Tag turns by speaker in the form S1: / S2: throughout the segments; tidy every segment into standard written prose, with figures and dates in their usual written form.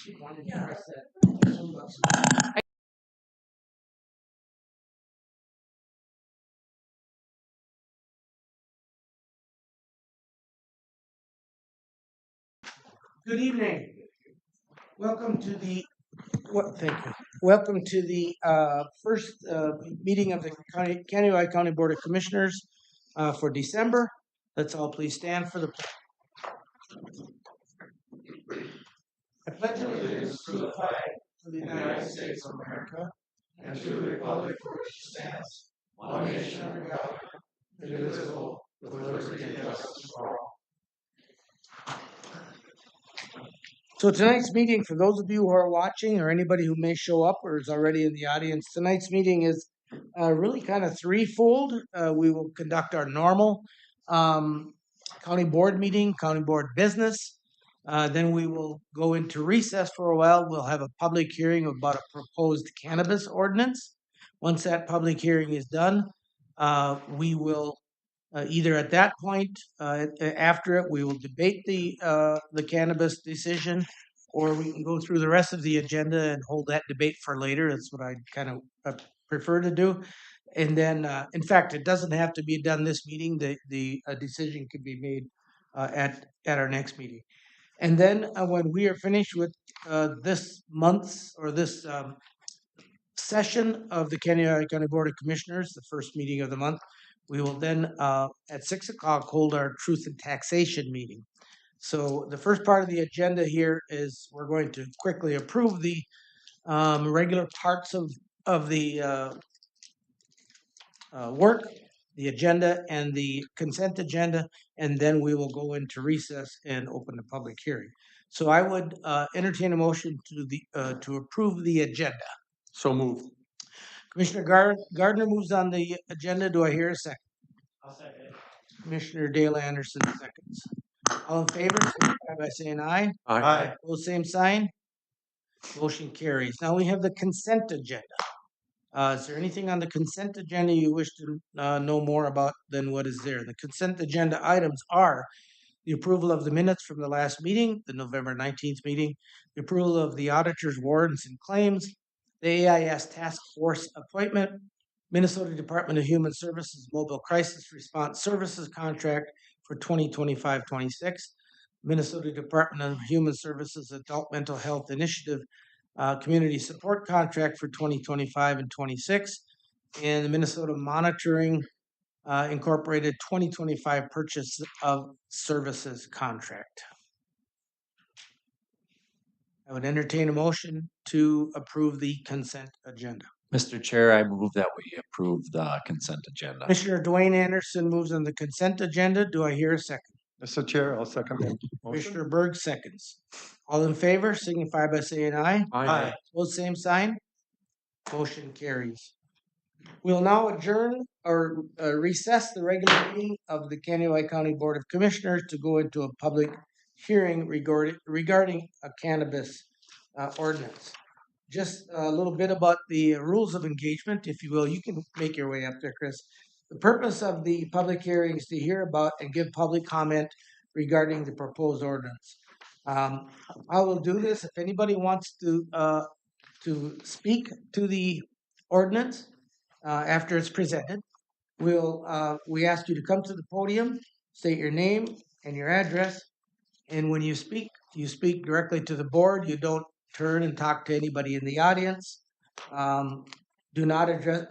S1: Good evening. Welcome to the thank you. Welcome to the first meeting of the Kaneohe County Board of Commissioners for December. Let's all please stand for the pledge. I pledge allegiance to the flag of the United States of America and to the republic for which it stands, one nation under God, indivisible, with liberty and justice for all. So tonight's meeting, for those of you who are watching or anybody who may show up or is already in the audience, tonight's meeting is really kind of threefold. We will conduct our normal county board meeting, county board business. Then we will go into recess for a while. We'll have a public hearing about a proposed cannabis ordinance. Once that public hearing is done, we will either at that point, after it, we will debate the cannabis decision, or we can go through the rest of the agenda and hold that debate for later. That's what I kind of prefer to do. And then, in fact, it doesn't have to be done this meeting. The decision could be made at our next meeting. And then when we are finished with this month's or this session of the Kaneohe County Board of Commissioners, the first meeting of the month, we will then at 6 o'clock hold our Truth and Taxation meeting. So the first part of the agenda here is we're going to quickly approve the regular parts of the work, the agenda, and the consent agenda, and then we will go into recess and open the public hearing. So I would entertain a motion to approve the agenda.
S2: So moved.
S1: Commissioner Gardner moves on the agenda. Do I hear a second?
S3: I'll second it.
S1: Commissioner Dale Anderson seconds. All in favor, signify by saying aye.
S2: Aye.
S1: Pose same sign. Motion carries. Now we have the consent agenda. Is there anything on the consent agenda you wish to know more about than what is there? The consent agenda items are the approval of the minutes from the last meeting, the November 19th meeting, the approval of the auditor's warrants and claims, the AIS task force appointment, Minnesota Department of Human Services Mobile Crisis Response Services contract for 2025-26, Minnesota Department of Human Services Adult Mental Health Initiative Community Support Contract for 2025 and 26, and the Minnesota Monitoring Incorporated 2025 Purchase of Services Contract. I would entertain a motion to approve the consent agenda.
S4: Mr. Chair, I move that we approve the consent agenda.
S1: Commissioner Dwayne Anderson moves on the consent agenda. Do I hear a second?
S2: Mr. Chair, I'll second the motion.
S1: Commissioner Berg seconds. All in favor, signify by saying aye.
S2: Aye.
S1: Pose same sign. Motion carries. We'll now adjourn or recess the regular meeting of the Kaneohe County Board of Commissioners to go into a public hearing regarding a cannabis ordinance. Just a little bit about the rules of engagement, if you will. You can make your way up there, Chris. The purpose of the public hearing is to hear about and give public comment regarding the proposed ordinance. I will do this if anybody wants to speak to the ordinance after it's presented. We ask you to come to the podium, state your name and your address, and when you speak directly to the board. You don't turn and talk to anybody in the audience. Do not address.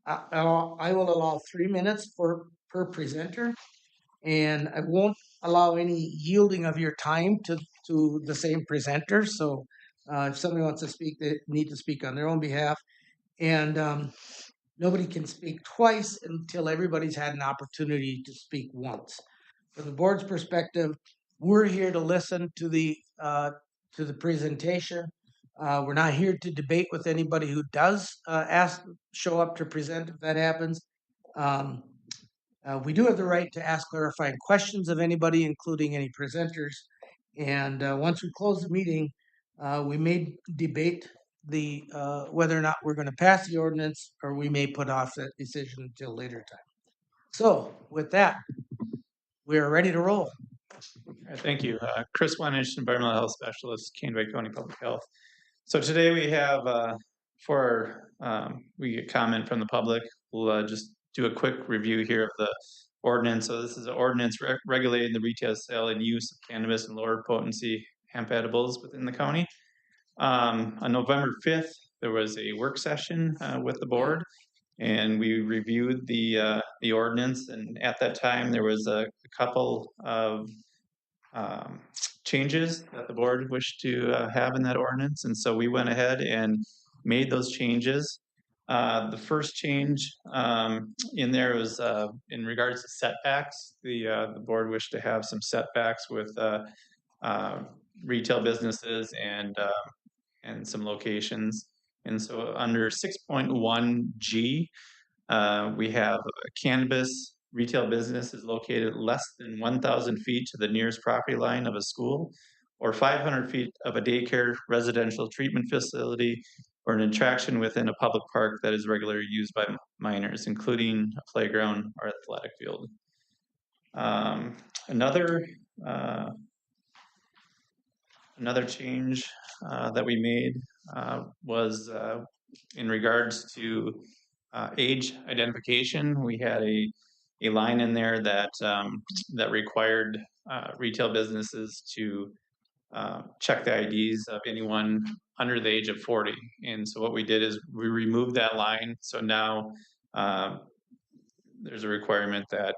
S1: I will allow 3 minutes per presenter, and I won't allow any yielding of your time to the same presenter. So if somebody wants to speak, they need to speak on their own behalf. And nobody can speak twice until everybody's had an opportunity to speak once. From the board's perspective, we're here to listen to the presentation. We're not here to debate with anybody who does show up to present, if that happens. We do have the right to ask clarifying questions of anybody, including any presenters. And once we close the meeting, we may debate whether or not we're going to pass the ordinance, or we may put off that decision until later time. So with that, we are ready to roll.
S3: Thank you. Chris Wenish, Environmental Health Specialist, Canway County Public Health. So today we have, we get comment from the public. We'll just do a quick review here of the ordinance. So this is an ordinance regulating the retail sale and use of cannabis and lower potency hemp edibles within the county. On November 5th, there was a work session with the board, and we reviewed the ordinance. And at that time, there was a couple of changes that the board wished to have in that ordinance. And so we went ahead and made those changes. The first change in there was in regards to setbacks. The board wished to have some setbacks with retail businesses and some locations. And so under 6.1G, we have a cannabis retail business is located less than 1,000 feet to the nearest property line of a school, or 500 feet of a daycare, residential treatment facility, or an attraction within a public park that is regularly used by minors, including a playground or athletic field. Another change that we made was in regards to age identification. We had a line in there that that required retail businesses to check the IDs of anyone under the age of 40. And so what we did is we removed that line. So now there's a requirement that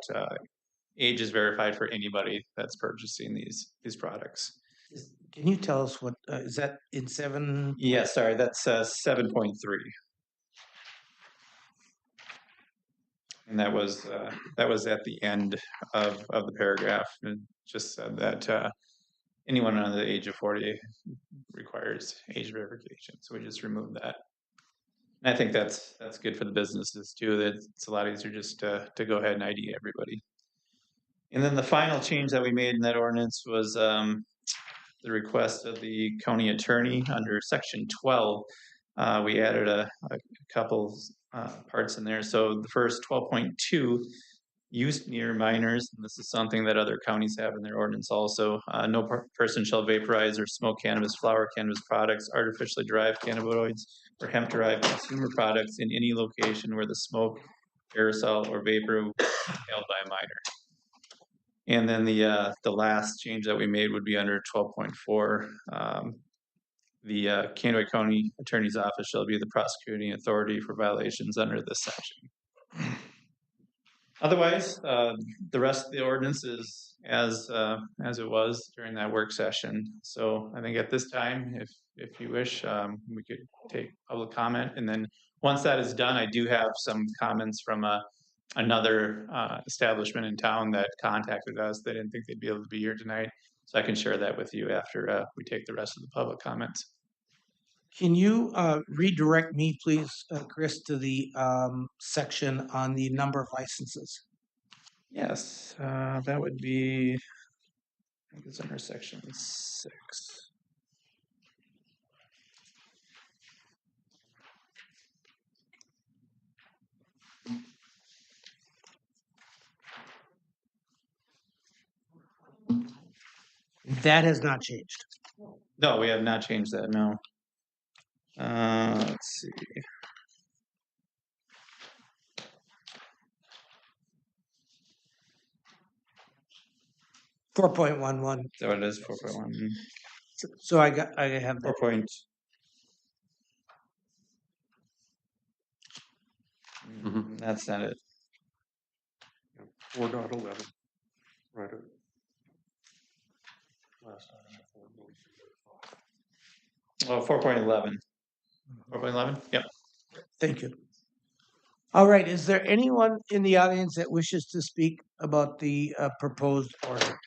S3: age is verified for anybody that's purchasing these products.
S1: Can you tell us what is that in 7?
S3: Yeah, sorry, that's 7.3. And that was at the end of the paragraph. It just said that anyone under the age of 40 requires age verification. So we just removed that. And I think that's good for the businesses too. That it's a lot easier just to go ahead and ID everybody. And then the final change that we made in that ordinance was the request of the county attorney under section 12. We added a couple parts in there. So the first 12.2, use near minors. And this is something that other counties have in their ordinance also. No person shall vaporize or smoke cannabis flower, cannabis products, artificially derived cannabinoids, or hemp-derived consumer products in any location where the smoke, aerosol, or vapor will be held by a minor. And then the last change that we made would be under 12.4. The Canway County Attorney's Office shall be the prosecuting authority for violations under this section. Otherwise, the rest of the ordinance is as it was during that work session. So I think at this time, if you wish, we could take public comment. And then once that is done, I do have some comments from another establishment in town that contacted us. They didn't think they'd be able to be here tonight. So I can share that with you after we take the rest of the public comments.
S1: Can you redirect me, please, Chris, to the section on the number of licenses?
S3: Yes, that would be, I think it's under section 6.
S1: That has not changed.
S3: No, we have not changed that, no. Let's see.
S1: 4.11.
S3: So it is 4.1.
S1: So I have that.
S3: 4. That's not it.
S2: 4.11. Right. Last item.
S3: Oh, 4.11. 4.11? Yep.
S1: Thank you. All right. Is there anyone in the audience that wishes to speak about the proposed ordinance?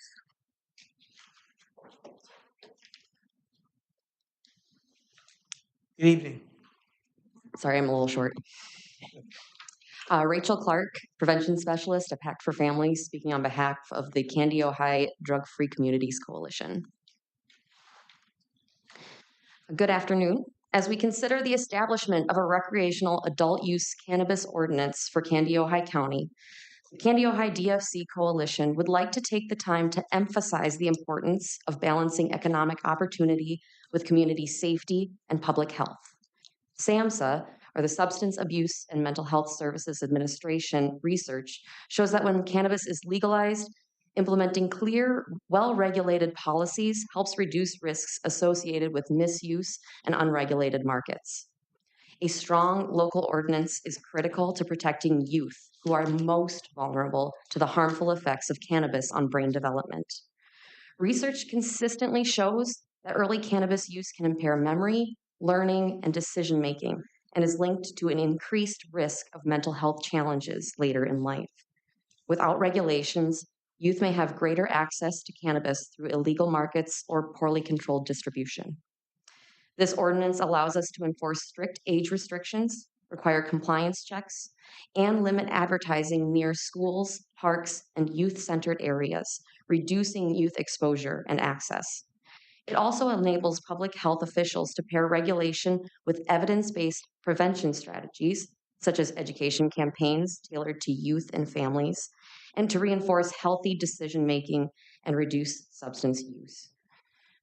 S1: Good evening.
S5: Sorry, I'm a little short. Rachel Clark, Prevention Specialist at Pact for Families, speaking on behalf of the Candido High Drug-Free Communities Coalition. Good afternoon. As we consider the establishment of a recreational adult use cannabis ordinance for Candido High County, The Candy Ojai DFC Coalition would like to take the time to emphasize the importance of balancing economic opportunity with community safety and public health. SAMHSA, or the Substance Abuse and Mental Health Services Administration, research shows that when cannabis is legalized, implementing clear, well-regulated policies helps reduce risks associated with misuse and unregulated markets. A strong local ordinance is critical to protecting youth who are most vulnerable to the harmful effects of cannabis on brain development. Research consistently shows that early cannabis use can impair memory, learning, and decision-making, and is linked to an increased risk of mental health challenges later in life. Without regulations, youth may have greater access to cannabis through illegal markets or poorly controlled distribution. This ordinance allows us to enforce strict age restrictions, require compliance checks, and limit advertising near schools, parks, and youth-centered areas, reducing youth exposure and access. It also enables public health officials to pair regulation with evidence-based prevention strategies, such as education campaigns tailored to youth and families, and to reinforce healthy decision-making and reduce substance use.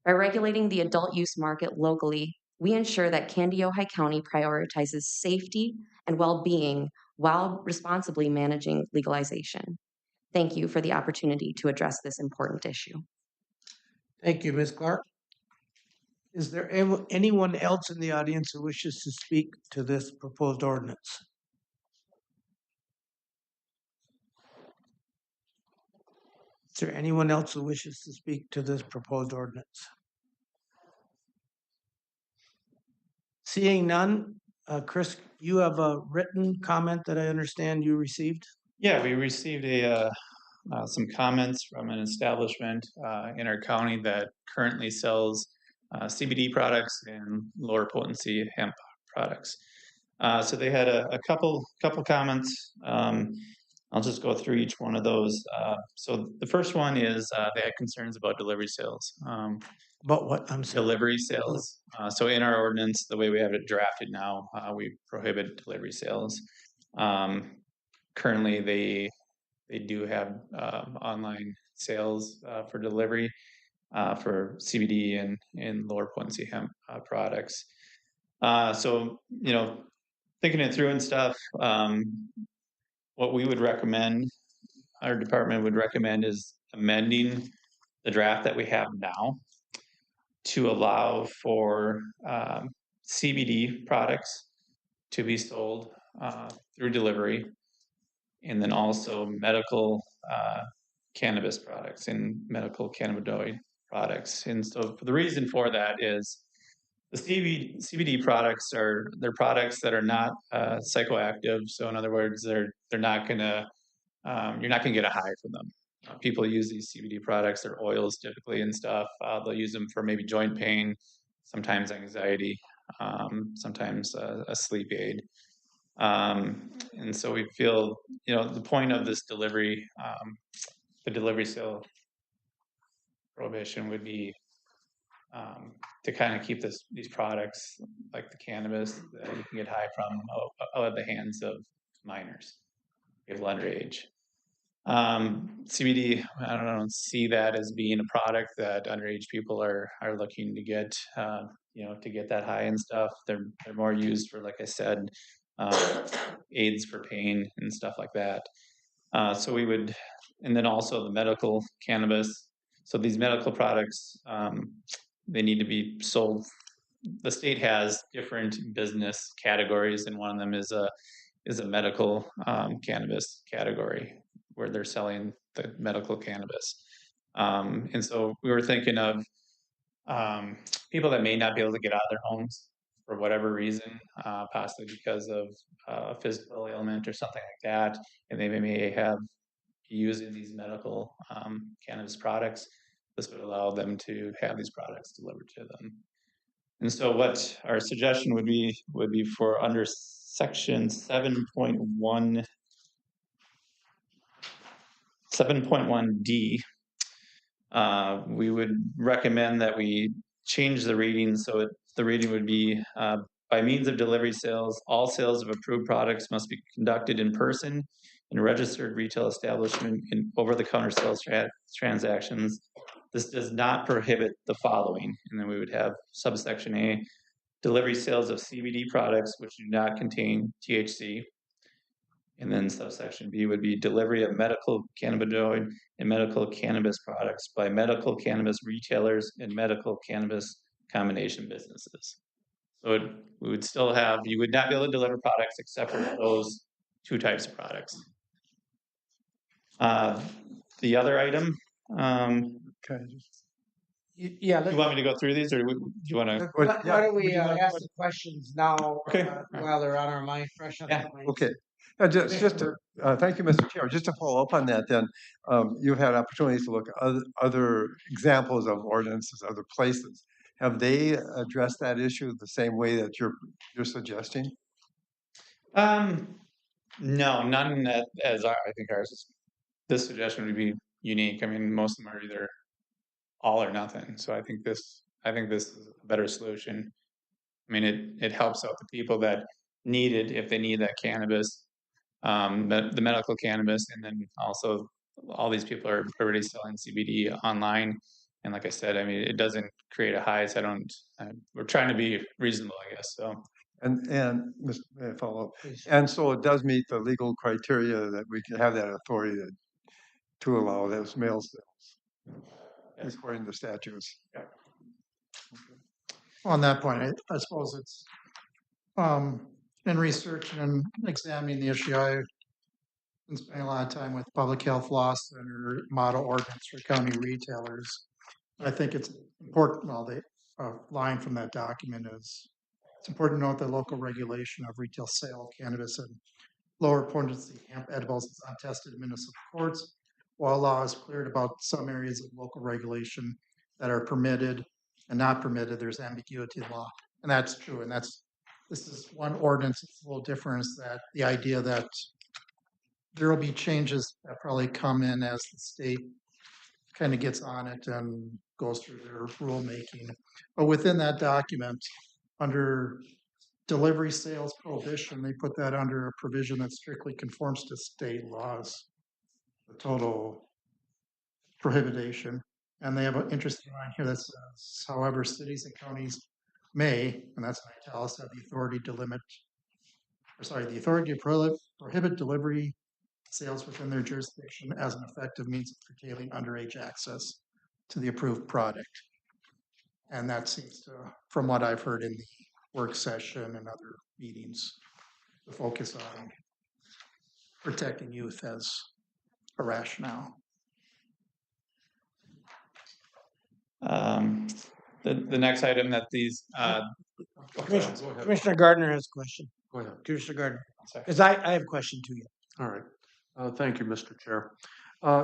S5: By regulating the adult use market locally, we ensure that Candy Ojai County prioritizes safety and well-being while responsibly managing legalization. Thank you for the opportunity to address this important issue.
S1: Thank you, Ms. Clark. Is there anyone else in the audience who wishes to speak to this proposed ordinance? Is there anyone else who wishes to speak to this proposed ordinance? Seeing none, Chris, you have a written comment that I understand you received?
S3: Yeah, we received some comments from an establishment in our county that currently sells CBD products and lower potency hemp products. So they had a couple comments. I'll just go through each one of those. So the first one is they had concerns about delivery sales.
S1: About what? I'm sorry.
S3: Delivery sales. So in our ordinance, the way we have it drafted now, we prohibit delivery sales. Currently, they do have online sales for delivery for CBD and lower potency hemp products. So, you know, thinking it through and stuff, what we would recommend, our department would recommend, is amending the draft that we have now to allow for CBD products to be sold through delivery, and then also medical cannabis products and medical cannabinoid products. And so the reason for that is the CBD products they're products that are not psychoactive. So in other words, they're not gonna you're not gonna get a high from them. People use these CBD products, they're oils typically and stuff. They'll use them for maybe joint pain, sometimes anxiety, sometimes a sleep aid. And so we feel, you know, the point of this delivery, the delivery sale prohibition would be to kind of keep these products like the cannabis that you can get high from out of the hands of minors, people underage. CBD, I don't see that as being a product that underage people are looking to get, you know, to get that high and stuff. They're more used for, like I said, aids for pain and stuff like that. So we would, and then also the medical cannabis. So these medical products, they need to be sold. The state has different business categories, and one of them is a medical cannabis category where they're selling the medical cannabis. And so we were thinking of people that may not be able to get out of their homes for whatever reason, possibly because of a physical ailment or something like that, and they may have using these medical cannabis products. This would allow them to have these products delivered to them. And so what our suggestion would be for under section 7.1, 7.1D, we would recommend that we change the reading. So the reading would be, by means of delivery sales, all sales of approved products must be conducted in person in a registered retail establishment in over-the-counter sales transactions. This does not prohibit the following, and then we would have subsection A, delivery sales of CBD products which do not contain THC. And then subsection B would be delivery of medical cannabinoid and medical cannabis products by medical cannabis retailers and medical cannabis combination businesses. So we would still have, you would not be able to deliver products except for those two types of products. The other item,
S2: Okay.
S1: Yeah,
S3: you want me to go through these, or do you want to?
S1: why
S2: yeah,
S1: don't
S2: would
S1: we
S2: you like-
S1: ask the questions now
S3: Okay.
S1: while they're on our mind, fresh on
S3: Yeah,
S1: our minds?
S2: Okay. Thank you, Mr. Chair. Just to follow up on that, then, you've had opportunities to look at other examples of ordinances, other places. Have they addressed that issue the same way that you're suggesting?
S3: No, none as I think ours is. This suggestion would be unique. I mean, most of them are either all or nothing. So I think this is a better solution. I mean, it helps out the people that need it if they need that cannabis, the medical cannabis, and then also all these people are already selling CBD online. And like I said, I mean, it doesn't create a high. So we're trying to be reasonable, I guess. So
S2: And Mr. Follow up.
S1: Please.
S2: And so it does meet the legal criteria that we can have that authority to allow those mail sales
S3: Yes.
S2: according to statutes.
S6: On that point, I suppose it's, in researching and examining the issue, I've been spending a lot of time with public health law center model ordinance for county retailers. I think it's important, well, the line from that document is, it's important to note that local regulation of retail sale of cannabis and lower potency hemp edibles is untested in municipal courts. While law is clear about some areas of local regulation that are permitted and not permitted, there's ambiguity in law. And that's true. And this is one ordinance, it's a little different, is that the idea that there will be changes that probably come in as the state kind of gets on it and goes through their rulemaking. But within that document, under delivery sales prohibition, they put that under a provision that strictly conforms to state laws, the total prohibition. And they have an interesting line here that says, however, cities and counties may, and that's in italics, have the authority to prohibit delivery sales within their jurisdiction as an effective means of curtailing underage access to the approved product. And that seems to, from what I've heard in the work session and other meetings, to focus on protecting youth as a rationale.
S3: the next item that these
S1: Commissioner Gardner has a question.
S2: Go ahead.
S1: Commissioner Gardner,
S3: sorry.
S1: because I have a question to you.
S7: All right. Thank you, Mr. Chair.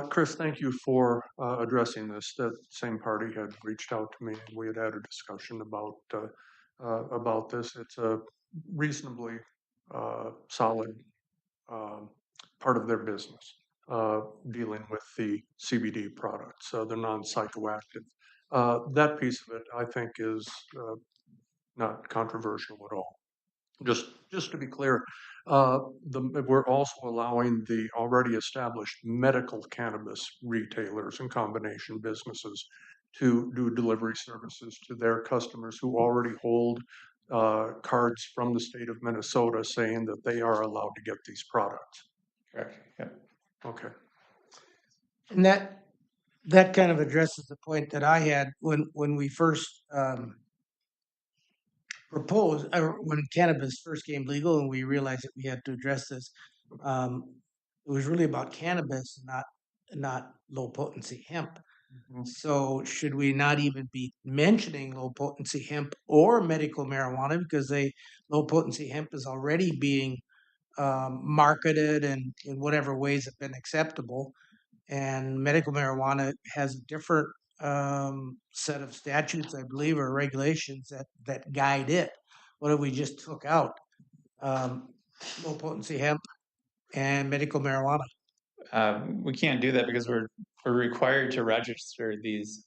S7: Chris, thank you for addressing this. That same party had reached out to me and we had had a discussion about this. It's a reasonably solid part of their business, dealing with the CBD products, the non-psychoactive. That piece of it, I think, is not controversial at all. Just to be clear, we're also allowing the already established medical cannabis retailers and combination businesses to do delivery services to their customers who already hold cards from the state of Minnesota saying that they are allowed to get these products.
S3: Correct. Yep.
S7: Okay.
S1: And that kind of addresses the point that I had when we first proposed, or when cannabis first came legal and we realized that we had to address this. It was really about cannabis, not low potency hemp. So should we not even be mentioning low potency hemp or medical marijuana, because low potency hemp is already being marketed and in whatever ways have been acceptable, and medical marijuana has a different set of statutes, I believe, or regulations that guide it. What if we just took out low potency hemp and medical marijuana?
S3: We can't do that because we're required to register these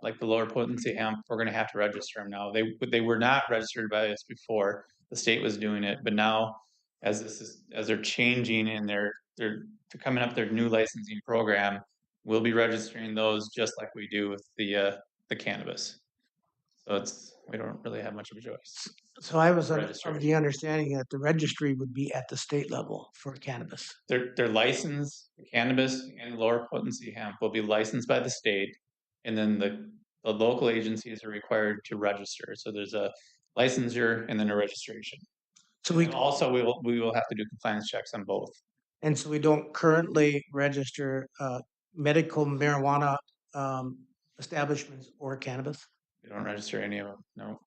S3: like the lower potency hemp. We're going to have to register them now. They were not registered by us before. The state was doing it, but now as they're changing and they're coming up their new licensing program, we'll be registering those just like we do with the cannabis. So we don't really have much of a choice.
S1: So I was of
S3: Registration.
S1: the understanding that the registry would be at the state level for cannabis.
S3: They're licensed, cannabis and lower potency hemp will be licensed by the state, and then the local agencies are required to register. So there's a licensure and then a registration.
S1: So we,
S3: And also, we will have to do compliance checks on both.
S1: and so we don't currently register medical marijuana establishments or cannabis?
S3: We don't register any of them. No.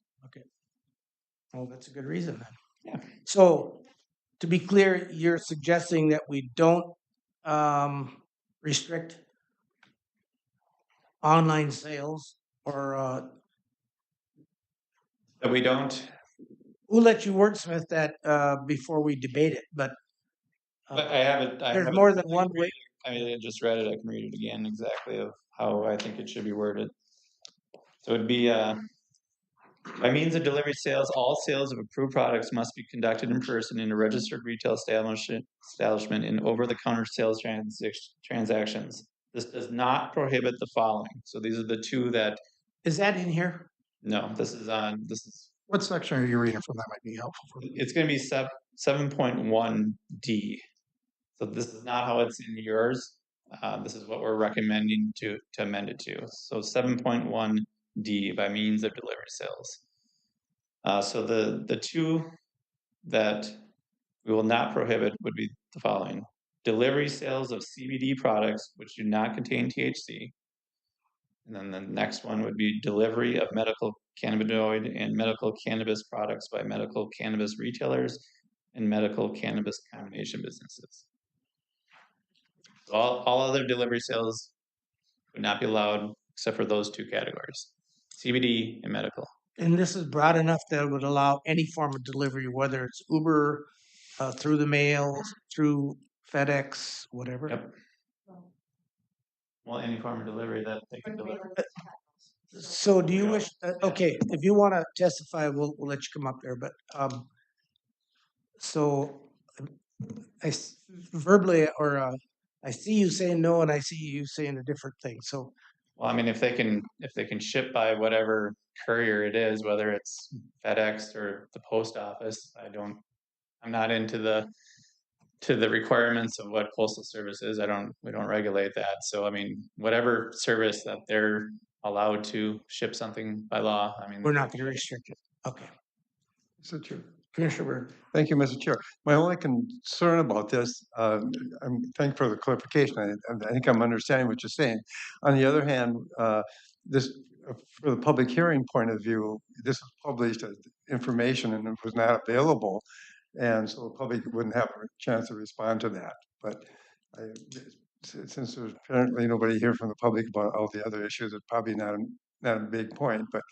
S1: Oh, that's a good reason then.
S3: Yeah.
S1: So, to be clear, you're suggesting that we don't restrict online sales or
S3: But we don't.
S1: we'll let you wordsmith that before we debate it, but
S3: But I have it.
S1: there's more than one way.
S3: I mean, I just read it. I can read it again exactly of how I think it should be worded. So it'd be by means of delivery sales, all sales of approved products must be conducted in person in a registered retail establishment in over-the-counter sales transactions. This does not prohibit the following. So these are the two that
S1: Is that in here?
S3: no. This is
S6: What section are you reading from? That might be helpful.
S3: it's going to be 7.1D. So this is not how it's in yours. This is what we're recommending to amend it to. So 7.1D by means of delivery sales. So the two that we will not prohibit would be the following: delivery sales of CBD products which do not contain THC. And then the next one would be delivery of medical cannabinoid and medical cannabis products by medical cannabis retailers and medical cannabis combination businesses. So all other delivery sales would not be allowed except for those two categories, CBD and medical.
S1: And this is broad enough that it would allow any form of delivery, whether it's Uber, through the mail, through FedEx, whatever.
S3: Yep. Well, any form of delivery that they can deliver.
S1: So do you wish, okay, if you want to testify, we'll let you come up there, but, so verbally, or, I see you saying no and I see you saying a different thing, so.
S3: Well, I mean, if they can ship by whatever courier it is, whether it's FedEx or the post office, I'm not into the requirements of what postal service is. We don't regulate that. So I mean, whatever service that they're allowed to ship something by law, I mean,
S1: We're not going to restrict it. Okay.
S2: Mr. Chair.
S1: Commissioner Bird.
S2: Thank you, Mr. Chair. My only concern about this, I'm thankful for the clarification. I think I'm understanding what you're saying. On the other hand, this, for the public hearing point of view, this was published as information and it was not available. And so the public wouldn't have a chance to respond to that. But since there's apparently nobody here from the public about all the other issues, it's probably not a big point, but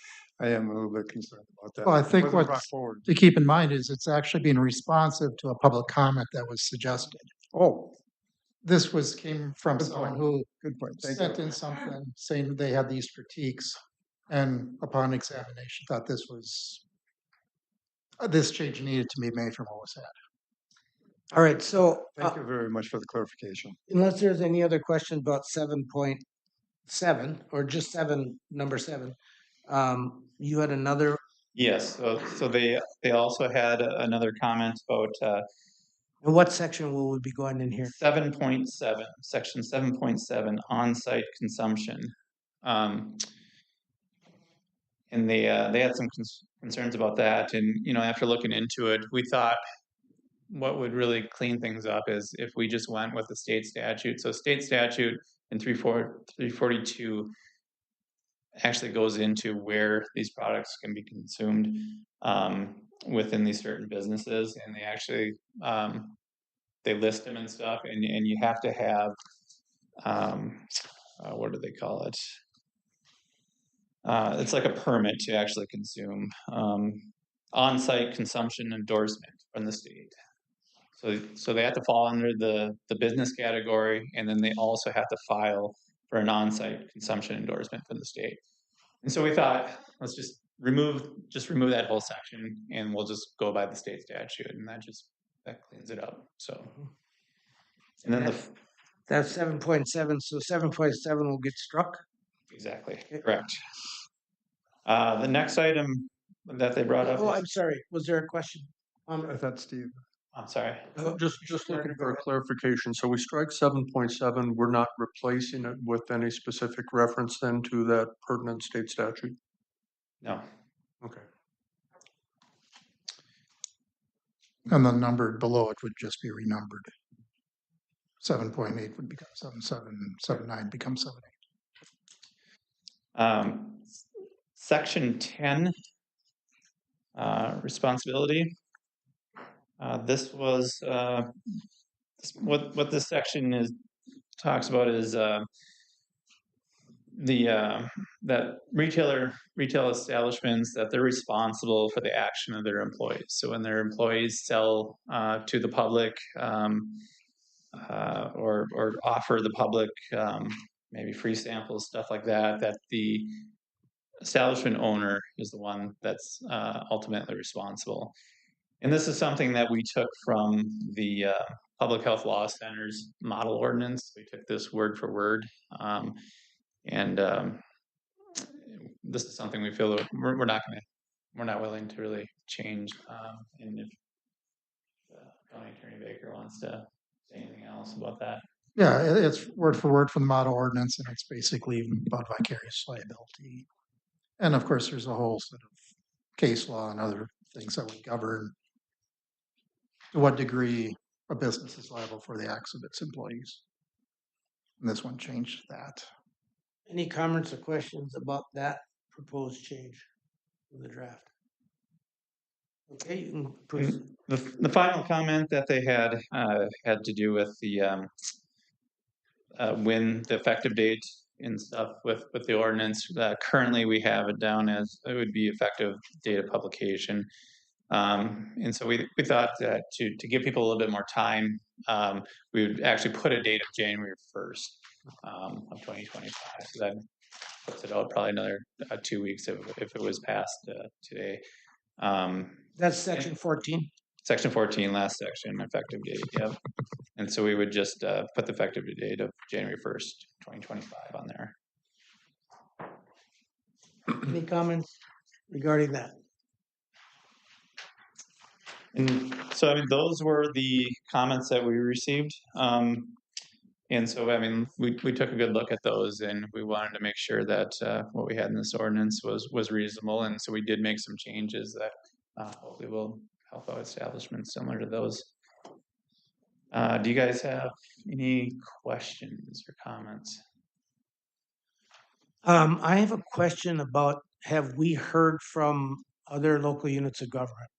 S2: I am a little bit concerned about that.
S6: Well, I think
S2: It wasn't
S6: what
S2: brought forward.
S6: to keep in mind is it's actually being responsive to a public comment that was suggested.
S2: Oh,
S6: This came from
S2: Good
S6: someone
S2: point.
S6: who
S2: good point. Thank
S6: sent
S2: you.
S6: in something saying they had these critiques, and upon examination, thought this change needed to be made from what was said.
S1: All right, so
S2: Thank you very much for the clarification.
S1: unless there's any other questions about 7.7 or just number 7, you had another.
S3: yes. So they also had another comment about
S1: And what section will we be going in here?
S3: 7.7, section 7.7, on-site consumption. And they had some concerns about that. And, after looking into it, we thought what would really clean things up is if we just went with the state statute. So state statute in 342 actually goes into where these products can be consumed within these certain businesses. And they actually, they list them and stuff, and you have to have, what do they call it? It's like a permit to actually consume, on-site consumption endorsement from the state. So they have to fall under the business category, and then they also have to file for an on-site consumption endorsement from the state. And so we thought, let's just remove that whole section, and we'll just go by the state statute, and that just that cleans it up, so. And then
S1: That's 7.7, so 7.7 will get struck.
S3: exactly,
S1: Okay.
S3: correct. The next item that they brought up.
S1: Oh, I'm sorry. Was there a question?
S2: I thought Steve.
S3: I'm sorry.
S7: Just looking for a clarification. So we strike 7.7, we're not replacing it with any specific reference then to that pertinent state statute?
S3: No.
S7: Okay.
S6: And the number below it would just be renumbered. 7.8 would become 7.7, 7.9 becomes 7.8.
S3: Section 10, responsibility. This was what this section talks about is that retail establishments, that they're responsible for the action of their employees. So when their employees sell to the public or offer the public maybe free samples, stuff like that, that the establishment owner is the one that's ultimately responsible. And this is something that we took from the Public Health Law Center's model ordinance. We took this word for word. And this is something we feel that we're not willing to really change. And if County Attorney Baker wants to say anything else about that.
S6: Yeah, it's word for word from the model ordinance, and it's basically about vicarious liability. And of course, there's a whole set of case law and other things that would govern to what degree a business is liable for the acts of its employees. And this one changed that.
S1: Any comments or questions about that proposed change in the draft? Okay, you can proceed.
S3: The final comment that they had to do with the when the effective date and stuff with the ordinance. Currently, we have it down as it would be effective date of publication. And so we thought that to give people a little bit more time, we would actually put a date of January 1st of 2025. So that puts it out probably another 2 weeks if it was passed today.
S1: That's section 14.
S3: Section 14, last section, effective date. Yep. And so we would just put the effective date of January 1st, 2025 on there.
S1: Any comments regarding that?
S3: And so, I mean, those were the comments that we received. And so, I mean, we took a good look at those, and we wanted to make sure that what we had in this ordinance was reasonable. And so we did make some changes that hopefully will help out establishments similar to those. Do you guys have any questions or comments?
S1: I have a question about, have we heard from other local units of government?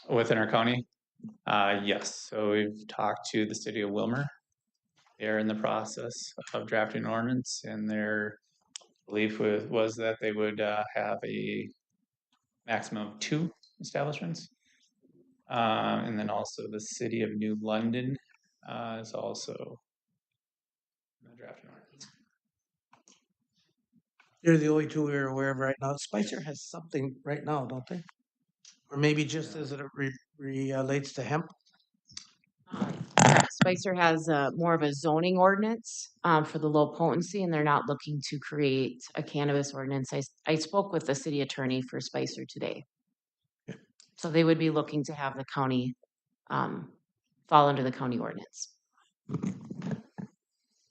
S3: Within our county? Yes. So we've talked to the city of Wilmer. They're in the process of drafting an ordinance, and their belief was that they would have a maximum of 2 establishments. And then also the city of New London is also drafting an ordinance.
S1: They're the only two we're aware of right now. Spicer has something right now, don't they? Or maybe just as it relates to hemp?
S8: Spicer has more of a zoning ordinance for the low potency, and they're not looking to create a cannabis ordinance. I spoke with the city attorney for Spicer today. So they would be looking to have the county fall under the county ordinance.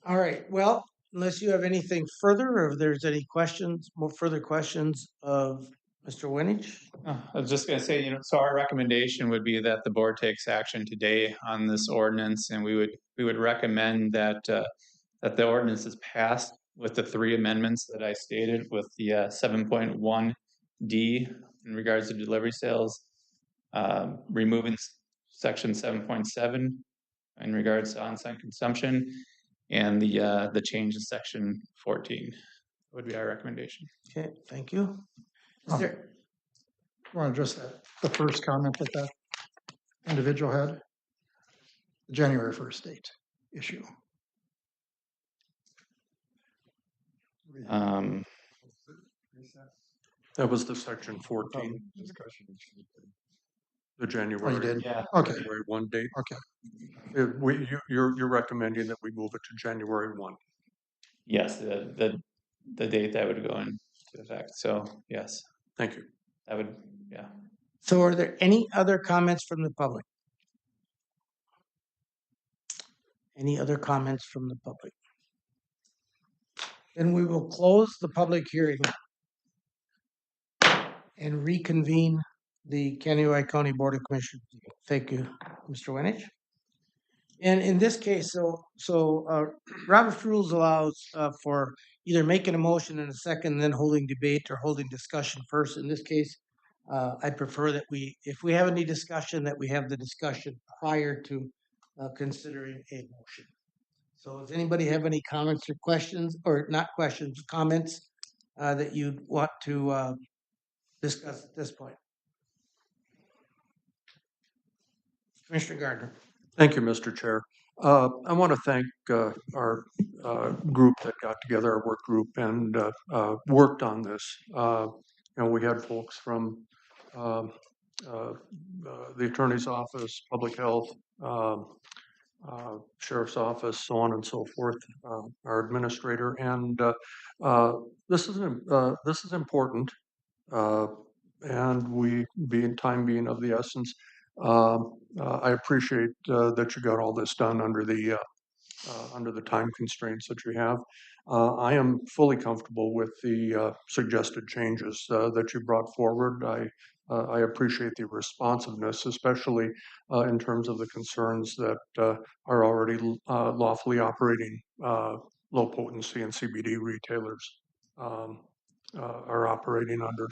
S1: All right, well, unless you have anything further, or if there's any questions, further questions of Mr. Winich?
S3: I was just going to say, so our recommendation would be that the board takes action today on this ordinance, and we would recommend that that the ordinance is passed with the 3 amendments that I stated, with the 7.1D in regards to delivery sales, removing section 7.7 in regards to on-site consumption, and the change in section 14 would be our recommendation.
S1: Okay, thank you. Is there,
S6: I want to address the first comment that individual had, the January 1st date issue.
S7: That was the section 14. The January.
S6: did?
S3: Yeah.
S6: Okay,
S7: January 1 date.
S6: okay.
S7: You're recommending that we move it to January 1.
S3: Yes, the date that would go into effect. So yes,
S7: Thank you.
S3: that would, yeah.
S1: So are there any other comments from the public? Any other comments from the public? Then we will close the public hearing and reconvene the Kansas County Board of Commissioners. Thank you, Mr. Wenich. And in this case, Robert's rules allows for either making a motion in a second, then holding debate or holding discussion first. In this case, I prefer that if we have any discussion, that we have the discussion prior to considering a motion. So does anybody have any comments or questions, or not questions, comments that you'd want to discuss at this point? Commissioner Gardner.
S7: Thank you, Mr. Chair. I want to thank our group that got together, our work group, and worked on this. We had folks from the Attorney's Office, Public Health, Sheriff's Office, so on and so forth, our administrator, and this is important, and time being of the essence. I appreciate that you got all this done under the time constraints that you have. I am fully comfortable with the suggested changes that you brought forward. I appreciate the responsiveness, especially in terms of the concerns that are already lawfully operating low potency and CBD retailers are operating under.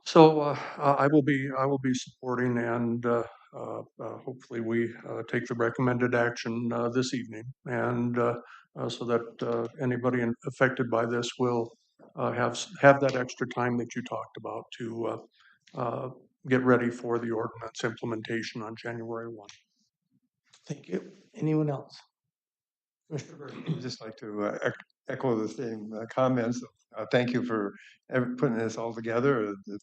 S7: So I will be supporting, and hopefully we take the recommended action this evening, and so that anybody affected by this will have that extra time that you talked about to get ready for the ordinance implementation on January 1.
S1: Thank you. Anyone else? Mr. Burke.
S2: I'd just like to echo the same comments. Thank you for putting this all together. The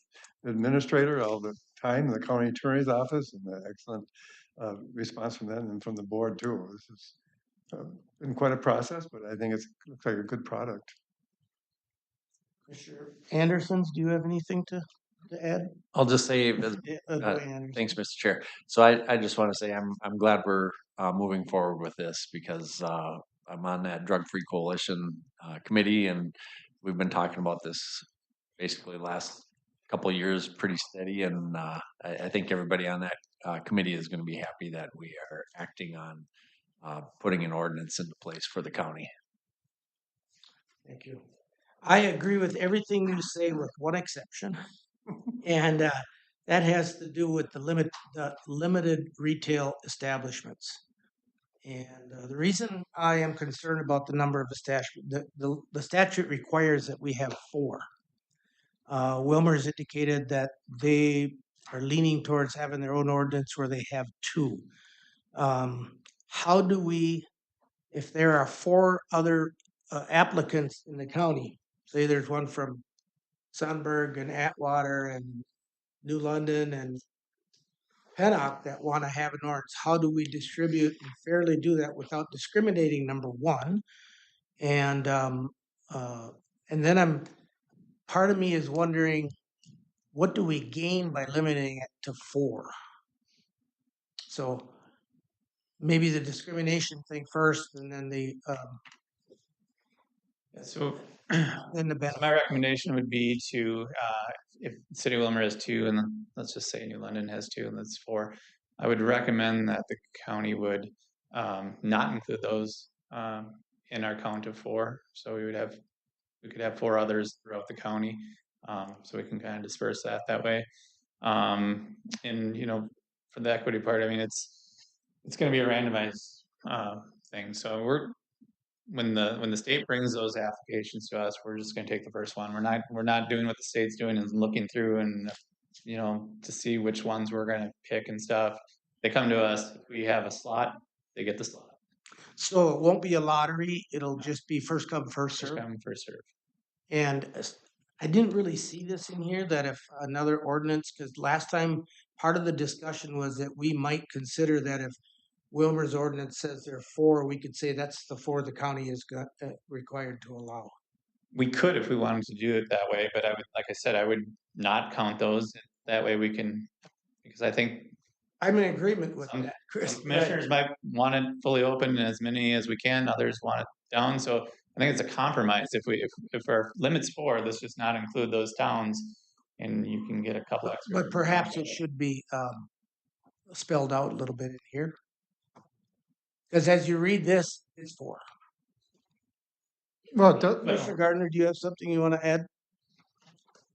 S2: administrator, all the time, the county attorney's office, and the excellent response from them and from the board too. This has been quite a process, but I think it looks like a good product.
S1: Commissioner Andersons, do you have anything to add?
S4: I'll just say, thanks, Mr. Chair. So I just want to say I'm glad we're moving forward with this because I'm on that Drug-Free Coalition committee, and we've been talking about this basically last couple of years pretty steady, and I think everybody on that committee is going to be happy that we are acting on putting an ordinance into place for the county.
S1: Thank you. I agree with everything you say with one exception. And that has to do with the limited retail establishments. And the reason I am concerned about the number of establishments, the statute requires that we have 4. Wilmer's indicated that they are leaning towards having their own ordinance where they have 2. How do we, if there are 4 other applicants in the county, say there's one from Sunburg and Atwater and New London and Pennock that want to have an ordinance, how do we distribute and fairly do that without discriminating, number one? And then part of me is wondering, what do we gain by limiting it to 4? So maybe the discrimination thing first, and then
S3: So
S1: then the
S3: So
S1: benefit.
S3: my recommendation would be to, if City of Wilmer has 2, and let's just say New London has 2, and that's 4, I would recommend that the county would not include those in our count of 4. So we could have 4 others throughout the county, so we can kind of disperse that way. And for the equity part, I mean, it's going to be a randomized thing. So when the state brings those applications to us, we're just going to take the first one. We're not doing what the state's doing and looking through and to see which ones we're going to pick and stuff. They come to us. If we have a slot, they get the slot.
S1: So it won't be a lottery. It'll just be first come, first serve.
S3: First come, first serve.
S1: And I didn't really see this in here, that if another ordinance, because last time, part of the discussion was that we might consider that if Wilmer's ordinance says there are 4, we could say that's the 4 the county is required to allow.
S3: We could if we wanted to do it that way, but I would, like I said, I would not count those. That way we can, because I think
S1: I'm in agreement with
S3: Some-
S1: that, Chris.
S3: some commissioners might want it fully open, as many as we can, others want it down, so I think it's a compromise. If our limit's 4, let's just not include those towns, and you can get a couple extra.
S1: But perhaps it should be spelled out a little bit in here. Because as you read this, it's 4.
S6: Well, it does,
S1: Mr. Gardner, do you have something you want to add?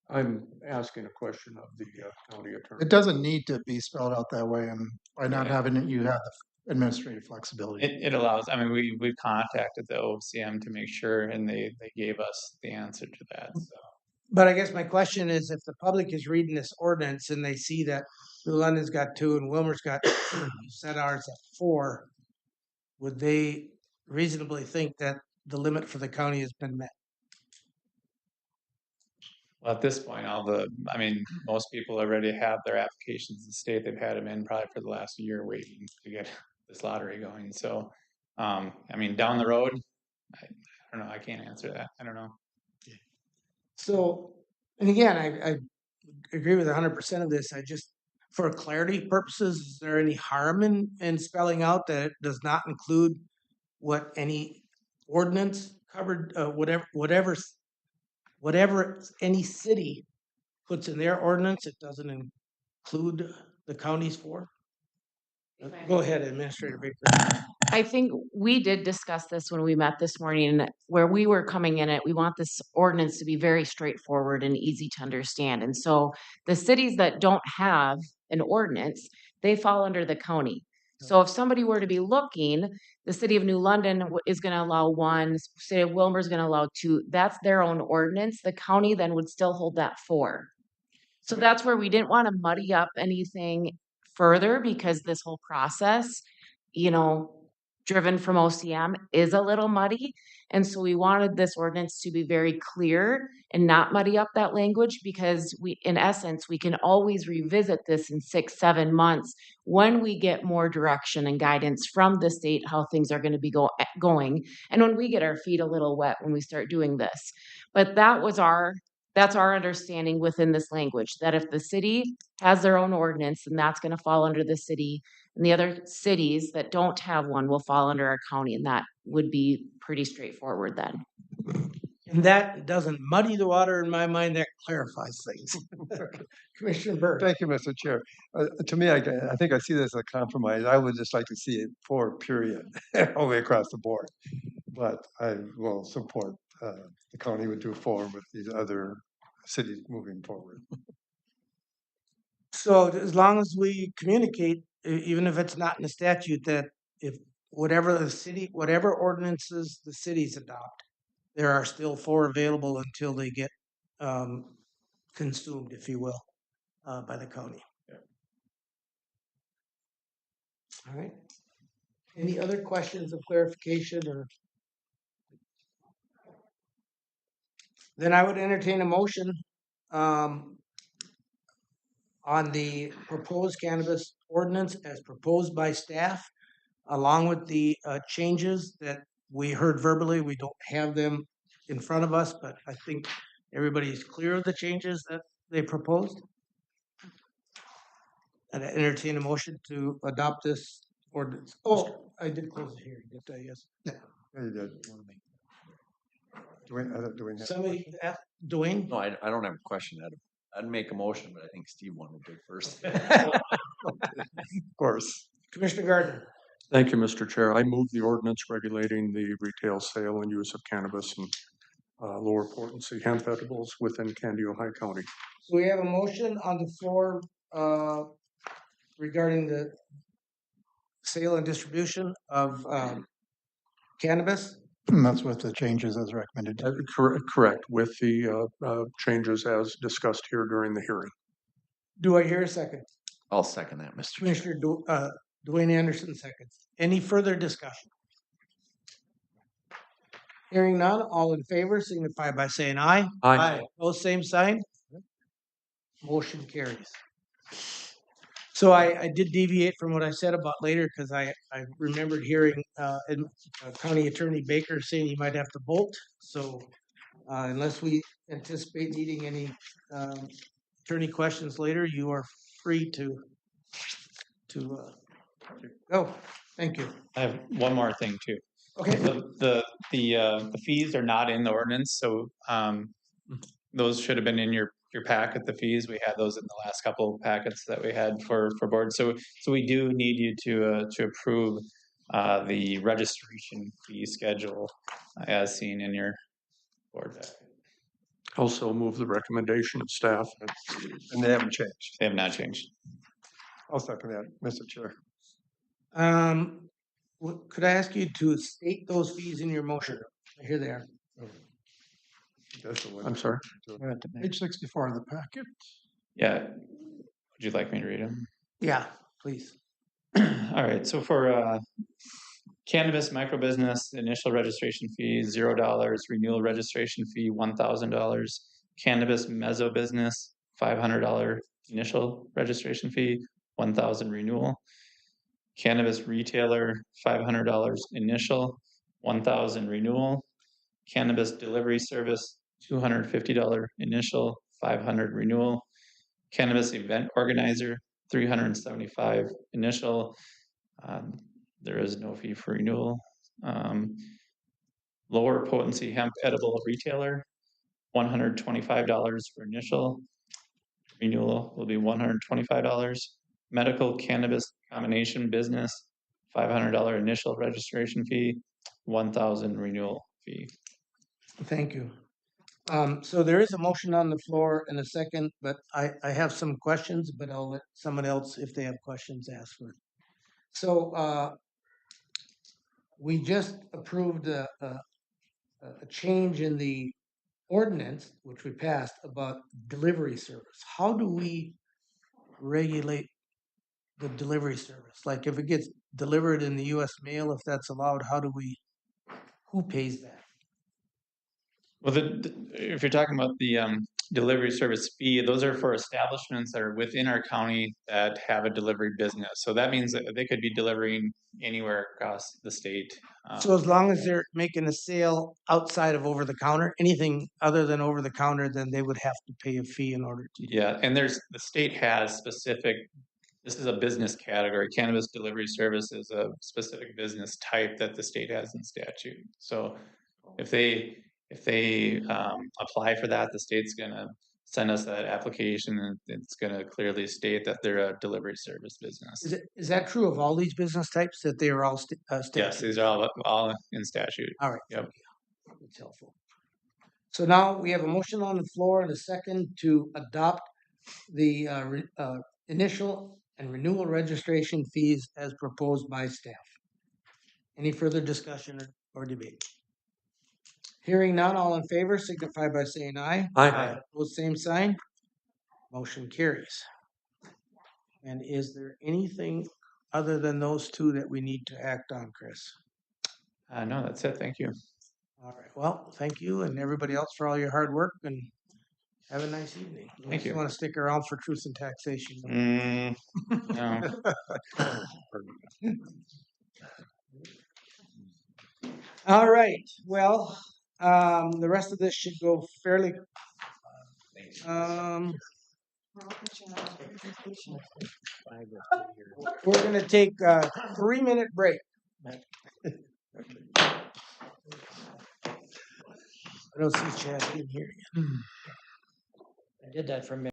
S7: I'm asking a question of the county attorney.
S6: it doesn't need to be spelled out that way, and by not
S3: Yeah.
S6: having it, you have the administrative flexibility.
S3: It allows, I mean, we've contacted the OCM to make sure, and they gave us the answer to that, so.
S1: But I guess my question is, if the public is reading this ordinance and they see that New London's got 2 and Wilmer's got set ours at 4, would they reasonably think that the limit for the county has been met?
S3: Well, at this point, I mean, most people already have their applications in the state. They've had them in probably for the last year waiting to get this lottery going. So, I mean, down the road, I don't know. I can't answer that. I don't know.
S1: So, and again, I agree with 100% of this. I just, for clarity purposes, is there any harm in spelling out that it does not include what any ordinance covered, whatever any city puts in their ordinance, it doesn't include the counties for? Go ahead, Administrator Baker.
S8: I think we did discuss this when we met this morning, where we were coming in it. We want this ordinance to be very straightforward and easy to understand. And so the cities that don't have an ordinance, they fall under the county. So if somebody were to be looking, the city of New London is going to allow 1, city of Wilmer is going to allow 2. That's their own ordinance. The county then would still hold that 4. So that's where we didn't want to muddy up anything further, because this whole process, driven from OCM, is a little muddy. And so we wanted this ordinance to be very clear and not muddy up that language, because in essence, we can always revisit this in 6-7 months when we get more direction and guidance from the state, how things are going to be going. And when we get our feet a little wet, when we start doing this. But that's our understanding within this language, that if the city has their own ordinance, then that's going to fall under the city, and the other cities that don't have one will fall under our county, and that would be pretty straightforward then.
S1: And that doesn't muddy the water in my mind, that clarifies things. Commissioner Burke.
S2: Thank you, Mr. Chair. To me, I think I see this as a compromise. I would just like to see it 4, period, all the way across the board. But I will support the county would do 4 with these other cities moving forward.
S1: So as long as we communicate, even if it's not in the statute, that if whatever ordinances the cities adopt, there are still 4 available until they get consumed, if you will, by the county.
S3: Yeah.
S1: All right. Any other questions of clarification or? Then I would entertain a motion on the proposed cannabis ordinance as proposed by staff, along with the changes that we heard verbally. We don't have them in front of us, but I think everybody's clear of the changes that they proposed. And I entertain a motion to adopt this ordinance. Oh, I did close the hearing, didn't I? Yes.
S2: Yeah, you did. Dwayne has-
S1: Somebody, Dwayne?
S4: No, I don't have a question. I'd make a motion, but I think Steve wanted to first.
S2: Of course.
S1: Commissioner Gardner.
S7: Thank you, Mr. Chair. I move the ordinance regulating the retail sale and use of cannabis and lower potency hemp edibles within Candido-High County.
S1: So we have a motion on the floor regarding the sale and distribution of cannabis.
S6: And that's with the changes as recommended.
S7: Correct, with the changes as discussed here during the hearing.
S1: Do I hear a second?
S4: I'll second that, Mr. Chair.
S1: Commissioner Dwayne Anderson seconds. Any further discussion? Hearing none, all in favor signify by saying aye.
S4: Aye.
S1: Both same sign. Motion carries. So I did deviate from what I said about later because I remembered hearing County Attorney Baker saying he might have to bolt. So unless we anticipate needing any attorney questions later, you are free to go. Thank you.
S3: I have one more thing too.
S1: Okay.
S3: The fees are not in the ordinance, so those should have been in your packet. The fees, we had those in the last couple of packets that we had for board. So we do need you to approve the registration fee schedule as seen in your board packet.
S7: Also move the recommendation of staff.
S2: And they haven't changed.
S3: They have not changed.
S2: I'll second that, Mr. Chair.
S1: Could I ask you to state those fees in your motion? Here they are.
S2: That's the one.
S7: I'm sorry.
S6: Page 64 of the packet.
S3: Yeah. Would you like me to read them?
S1: Yeah, please.
S3: All right. So for cannabis microbusiness, initial registration fee $0, renewal registration fee $1,000. Cannabis meso business $500 initial registration fee, $1,000 renewal. Cannabis retailer $500 initial, $1,000 renewal. Cannabis delivery service $250 initial, $500 renewal. Cannabis event organizer $375 initial. There is no fee for renewal. Lower potency hemp edible retailer $125 for initial. Renewal will be $125. Medical cannabis combination business $500 initial registration fee, $1,000 renewal fee.
S1: Thank you. So there is a motion on the floor and a second, but I have some questions, but I'll let someone else, if they have questions, ask for it. So we just approved a change in the ordinance, which we passed, about delivery service. How do we regulate the delivery service? Like if it gets delivered in the US mail, if that's allowed, who pays that?
S3: Well, if you're talking about the delivery service fee, those are for establishments that are within our county that have a delivery business. So that means that they could be delivering anywhere across the state.
S1: So as long as they're making a sale outside of over the counter, anything other than over the counter, then they would have to pay a fee in order to.
S3: Yeah, and the state has specific. This is a business category. Cannabis delivery service is a specific business type that the state has in statute. So if they apply for that, the state's gonna send us that application, and it's gonna clearly state that they're a delivery service business.
S1: Is that true of all these business types, that they are all statute?
S3: Yes, these are all in statute.
S1: All right.
S3: Yep.
S1: That's helpful. So now we have a motion on the floor and a second to adopt the initial and renewal registration fees as proposed by staff. Any further discussion or debate? Hearing none, all in favor signify by saying aye.
S4: Aye.
S1: Opposed, same sign. Motion carries. And is there anything other than those two that we need to act on, Chris?
S3: No, that's it. Thank you.
S1: All right. Well, thank you and everybody else for all your hard work, and have a nice evening.
S3: Thank you.
S1: Want to stick around for truth and taxation?
S3: No.
S1: All right. Well, the rest of this should go fairly. We're going to take a 3-minute break. I don't see Chad in here. I did that for a minute.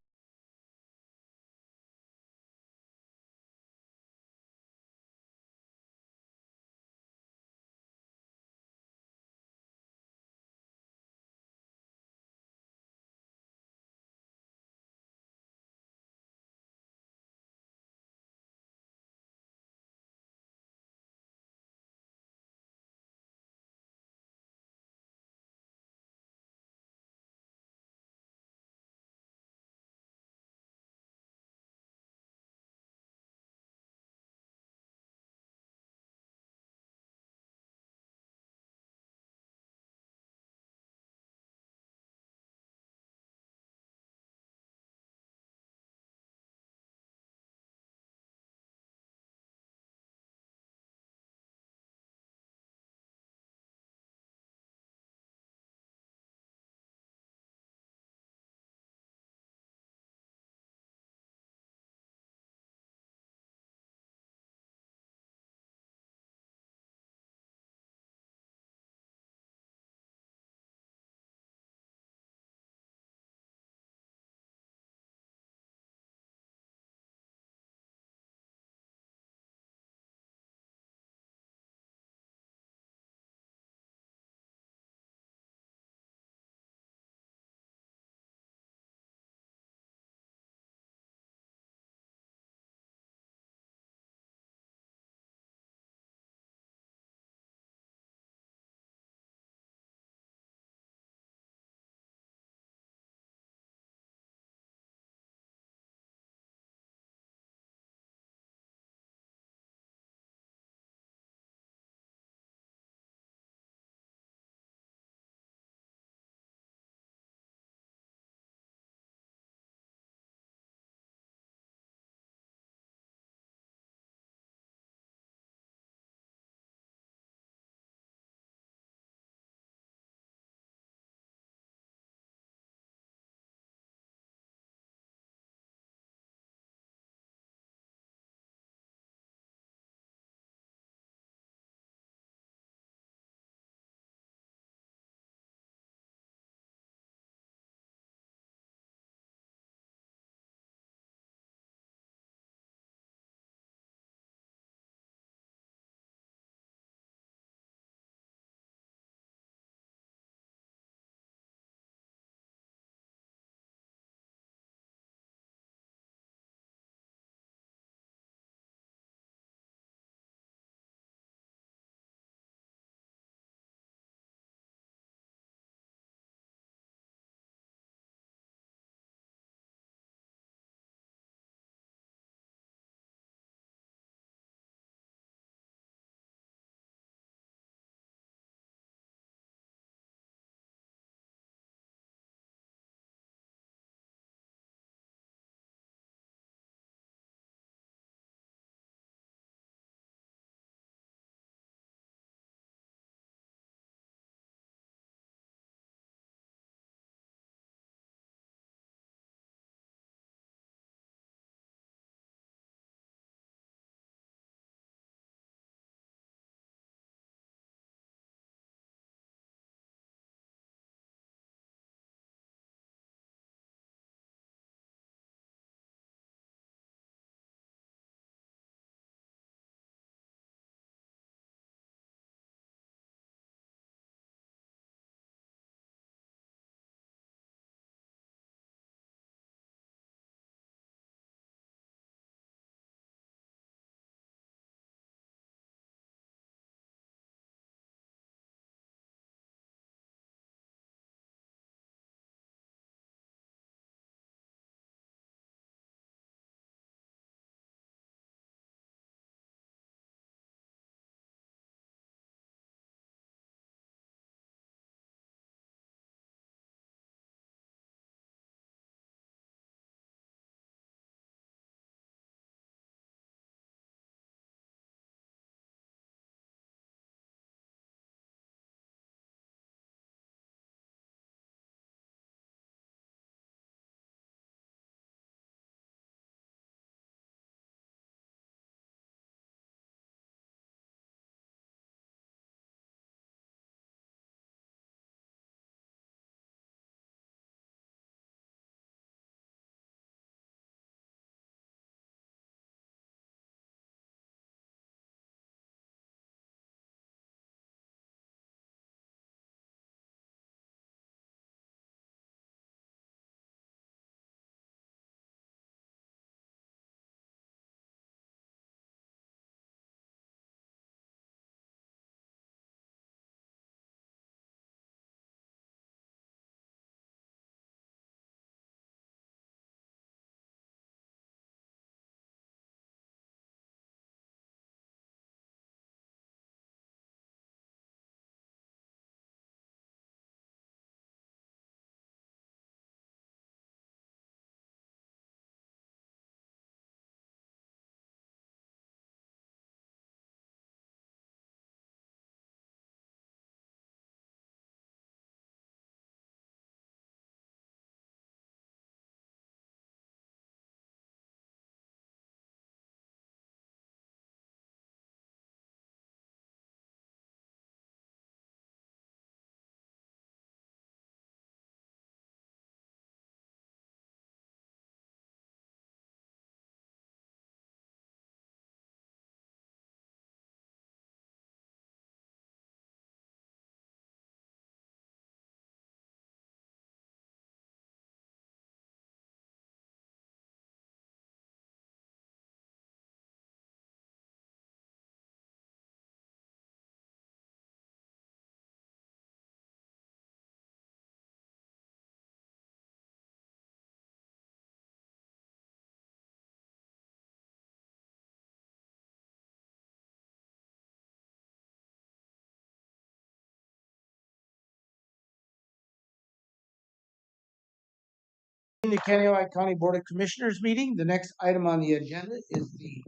S1: In the Kaneohe County Board of Commissioners meeting, the next item on the agenda is the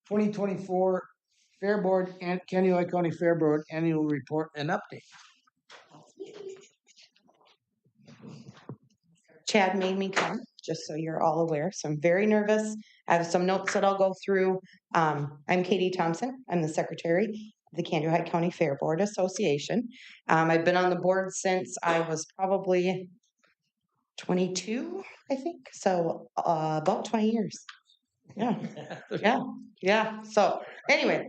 S1: 2024 Fair Board and Kaneohe County Fair Board Annual Report and Update.
S9: Chad made me come, just so you're all aware. So I'm very nervous. I have some notes that I'll go through. I'm Katie Thompson. I'm the secretary of the Kaneohe County Fair Board Association. I've been on the board since I was probably 22, I think. So about 20 years. Yeah. So anyway,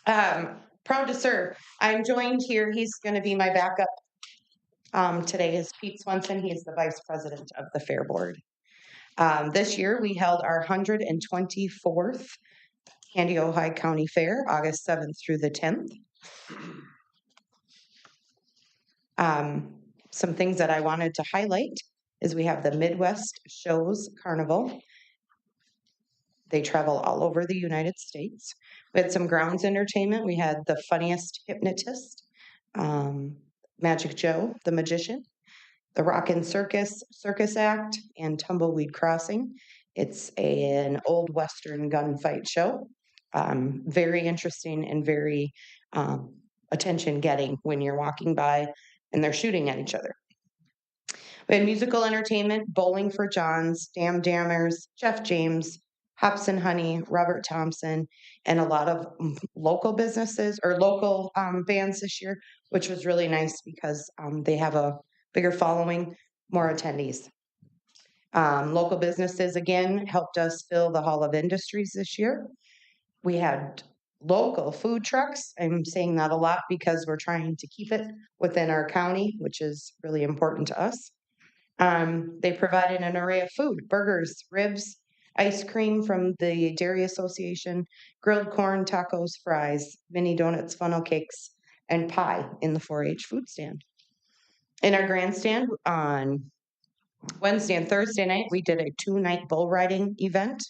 S9: proud to serve. I'm joined here. He's going to be my backup. Today is Pete Swenson. He is the vice president of the Fair Board. This year we held our 124th Kaneohe County Fair, August 7th through the 10th. Some things that I wanted to highlight is we have the Midwest Shows Carnival. They travel all over the United States. We had some grounds entertainment. We had the funniest hypnotist, Magic Joe, the magician, the Rockin' Circus Act, and Tumbleweed Crossing. It's an old Western gunfight show. Very interesting and very attention-getting when you're walking by and they're shooting at each other. We had musical entertainment, Bowling for Johns, Dam Dammers, Jeff James, Hops and Honey, Robert Thompson, and a lot of local businesses or local bands this year, which was really nice because they have a bigger following, more attendees. Local businesses, again, helped us fill the Hall of Industries this year. We had local food trucks. I'm saying that a lot because we're trying to keep it within our county, which is really important to us. They provided an array of food, burgers, ribs, ice cream from the Dairy Association, grilled corn, tacos, fries, mini donuts, funnel cakes, and pie in the 4-H food stand. In our grandstand on Wednesday and Thursday night, we did a 2-night bull riding event.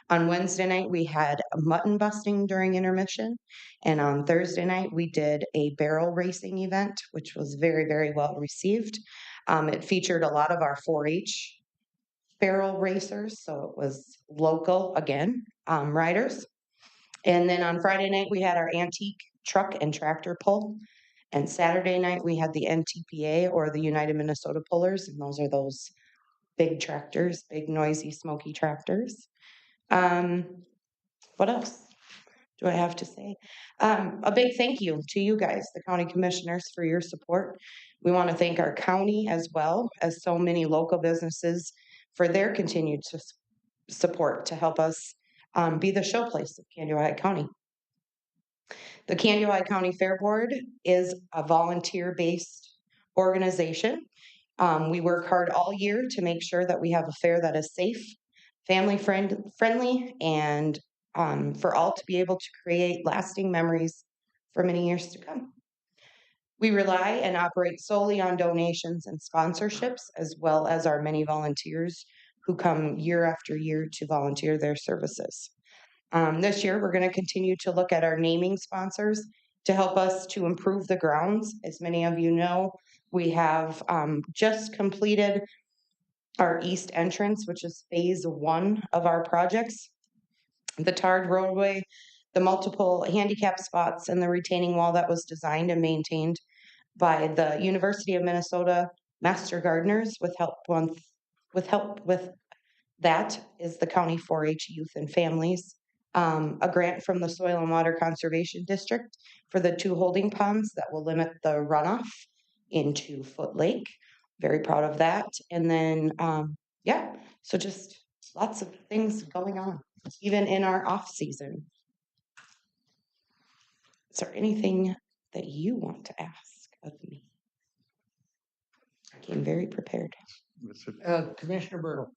S9: On Wednesday night, we had mutton busting during intermission. And on Thursday night, we did a barrel racing event, which was very, very well received. It featured a lot of our 4-H barrel racers, so it was local, again, riders. And then on Friday night, we had our antique truck and tractor pull. And Saturday night, we had the NTPA, or the United Minnesota Pullers, and those are those big tractors, big, noisy, smoky tractors. What else do I have to say? A big thank you to you guys, the county commissioners, for your support. We want to thank our county as well as so many local businesses for their continued support to help us be the showplace of Kaneohe County. The Kaneohe County Fair Board is a volunteer-based organization. We work hard all year to make sure that we have a fair that is safe, family friendly, and for all to be able to create lasting memories for many years to come. We rely and operate solely on donations and sponsorships, as well as our many volunteers who come year after year to volunteer their services. This year, we're going to continue to look at our naming sponsors to help us to improve the grounds. As many of you know, we have just completed our east entrance, which is phase 1 of our projects. The tarred roadway, the multiple handicap spots, and the retaining wall that was designed and maintained by the University of Minnesota Master Gardeners with help with that is the County 4-H Youth and Families. A grant from the Soil and Water Conservation District for the 2 holding ponds that will limit the runoff into Foot Lake. Very proud of that. And then, so just lots of things going on, even in our off season. Is there anything that you want to ask of me? I came very prepared.
S1: Commissioner Bertle.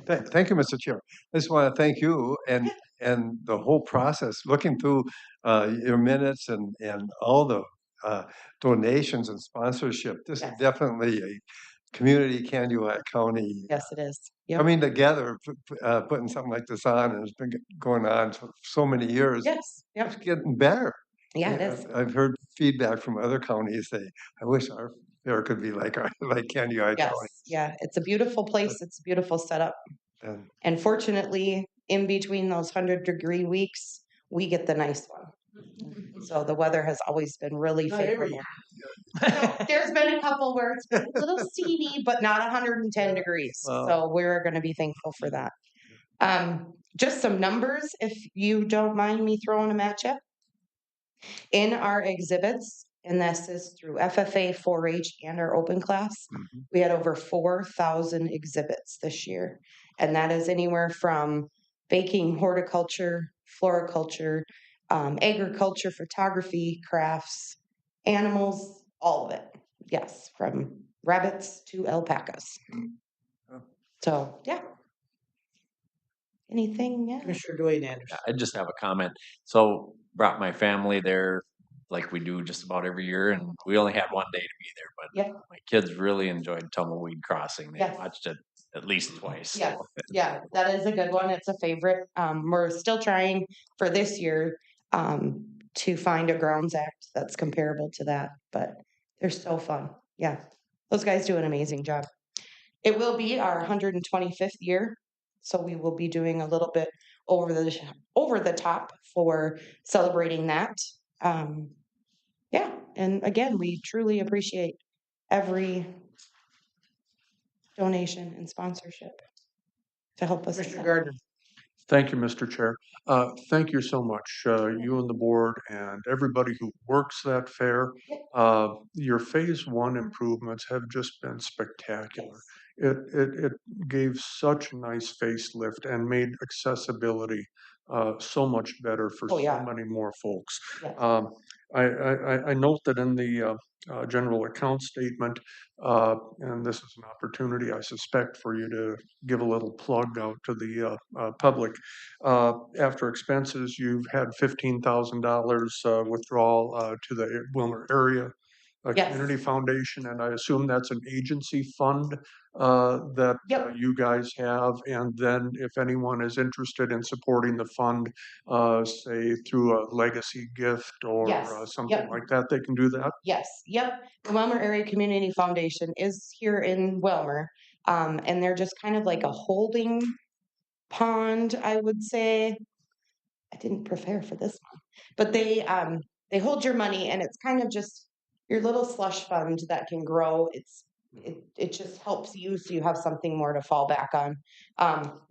S2: Thank you, Mr. Chair. I just want to thank you and the whole process, looking through your minutes and all the donations and sponsorship. This is definitely a community Kaneohe County.
S9: Yes, it is.
S2: Yep. Coming together, putting something like this on, and it's been going on for so many years.
S9: Yes. Yep.
S2: It's getting better.
S9: Yeah, it is.
S2: I've heard feedback from other counties say, I wish our or it could be like like Candy Eye
S9: Yes,
S2: County.
S9: yeah, it's a beautiful place. It's a beautiful setup.
S2: And
S9: And fortunately, in between those 100-degree weeks, we get the nice one. So the weather has always been really
S1: Not every
S9: favorable. No, there's been a couple where it's been a little steamy, but not 110 degrees.
S2: Wow.
S9: So we're going to be thankful for that. Just some numbers, if you don't mind me throwing them at you. In our exhibits, and this is through FFA, 4-H, and our open class, we had over 4,000 exhibits this year. And that is anywhere from baking, horticulture, floriculture, agriculture, photography, crafts, animals, all of it. Yes, from rabbits to alpacas. So, yeah. Anything? Yeah.
S1: Commissioner Dwayne Anderson.
S4: I just have a comment. So brought my family there like we do just about every year, and we only had one day to be there, but
S9: Yeah.
S4: my kids really enjoyed Tumbleweed Crossing. They
S9: Yes.
S4: watched it at least twice.
S9: Yes,
S4: So.
S9: yeah, that is a good one. It's a favorite. We're still trying for this year to find a grounds act that's comparable to that, but they're so fun. Yeah, those guys do an amazing job. It will be our 125th year, so we will be doing a little bit over the top for celebrating that. Yeah, and again, we truly appreciate every donation and sponsorship to help us.
S1: Commissioner Gardner.
S7: Thank you, Mr. Chair. Thank you so much, you and the board and everybody who works that fair. Your phase one improvements have just been spectacular. It gave such a nice facelift and made accessibility so much better for
S9: Oh, yeah.
S7: so many more folks.
S9: Yes.
S7: I note that in the general account statement, and this is an opportunity, I suspect, for you to give a little plug out to the public. After expenses, you've had $15,000 withdrawal to the Wilmer Area
S9: Yes.
S7: Community Foundation, and I assume that's an agency fund that
S9: Yep.
S7: you guys have. And then if anyone is interested in supporting the fund, say through a legacy gift or
S9: Yes.
S7: something
S9: Yep.
S7: like that, they can do that.
S9: Yes, yep. The Welmer Area Community Foundation is here in Welmer, and they're just kind of like a holding pond, I would say. I didn't prepare for this one, but they hold your money, and it's kind of just your little slush fund that can grow. It just helps you so you have something more to fall back on.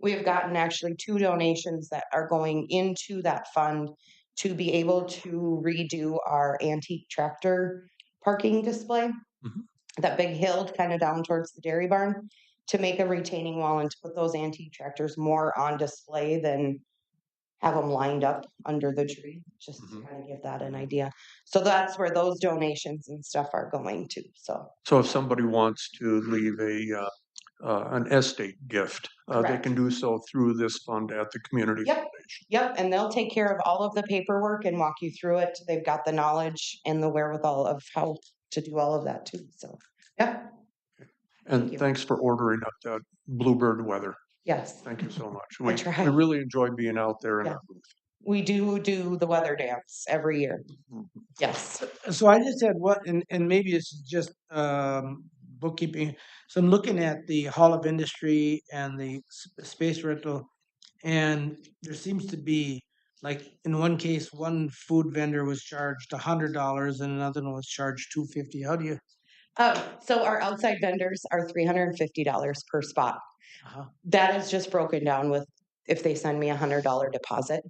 S9: We have gotten actually 2 donations that are going into that fund to be able to redo our antique tractor parking display. That big hill kind of down towards the dairy barn, to make a retaining wall and to put those antique tractors more on display than have them lined up under the tree, just to kind of give that an idea. So that's where those donations and stuff are going to.
S7: So if somebody wants to leave an estate gift, they
S9: Correct.
S7: can do so through this fund at the community
S9: Yep.
S7: foundation.
S9: Yep, and they'll take care of all of the paperwork and walk you through it. They've got the knowledge and the wherewithal of how to do all of that too. So, yeah.
S7: And
S9: you.
S7: thanks for ordering up that bluebird weather.
S9: Yes,
S7: Thank you so much.
S9: I try.
S7: We really enjoy being out there in
S9: Yeah.
S7: our booth.
S9: we do the weather dance every year. Yes.
S1: So I just had one, and maybe it's just bookkeeping. So I'm looking at the Hall of Industry and the space rental, and there seems to be, like, in one case, one food vendor was charged $100 and another one was charged $250. How do you?
S9: So our outside vendors are $350 per spot. That is just broken down with if they send me $100 deposit.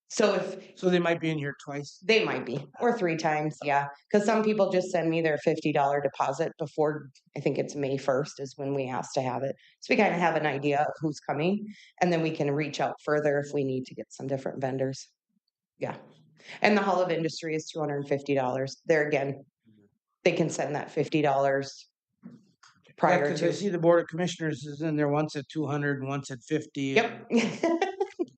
S9: So
S1: they might be in here twice.
S9: They might be, or 3 times, yeah. Because some people just send me their $50 deposit before, I think it's May 1st is when we ask to have it. So we kind of have an idea of who's coming, and then we can reach out further if we need to get some different vendors. Yeah. And the Hall of Industry is $250. There again, they can send that $50 prior
S1: Because
S9: to.
S1: I see the Board of Commissioners is in there once at 200 and once at 50.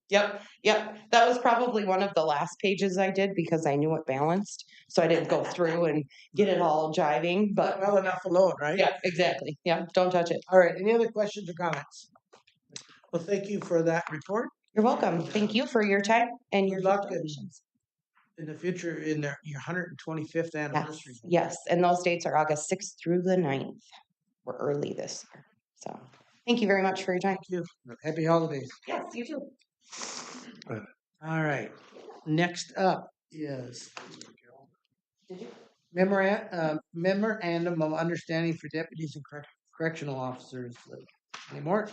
S9: Yep. Yep. That was probably one of the last pages I did because I knew it balanced. So I didn't go through and get it all jiving, but
S1: Well enough alone, right?
S9: yeah, exactly. Yeah, don't touch it.
S1: All right. Any other questions or comments? Well, thank you for that report.
S9: You're welcome. Thank you for your time and your
S1: Good luck and-
S9: donations.
S1: in the future, in your 125th anniversary.
S9: Yes, and those dates are August 6th through the 9th. We're early this year. So thank you very much for your time.
S1: Thank you. Happy holidays.
S9: Yes, you too.
S1: All right. Next up is memorandum of understanding for deputies and correctional officers. Any more?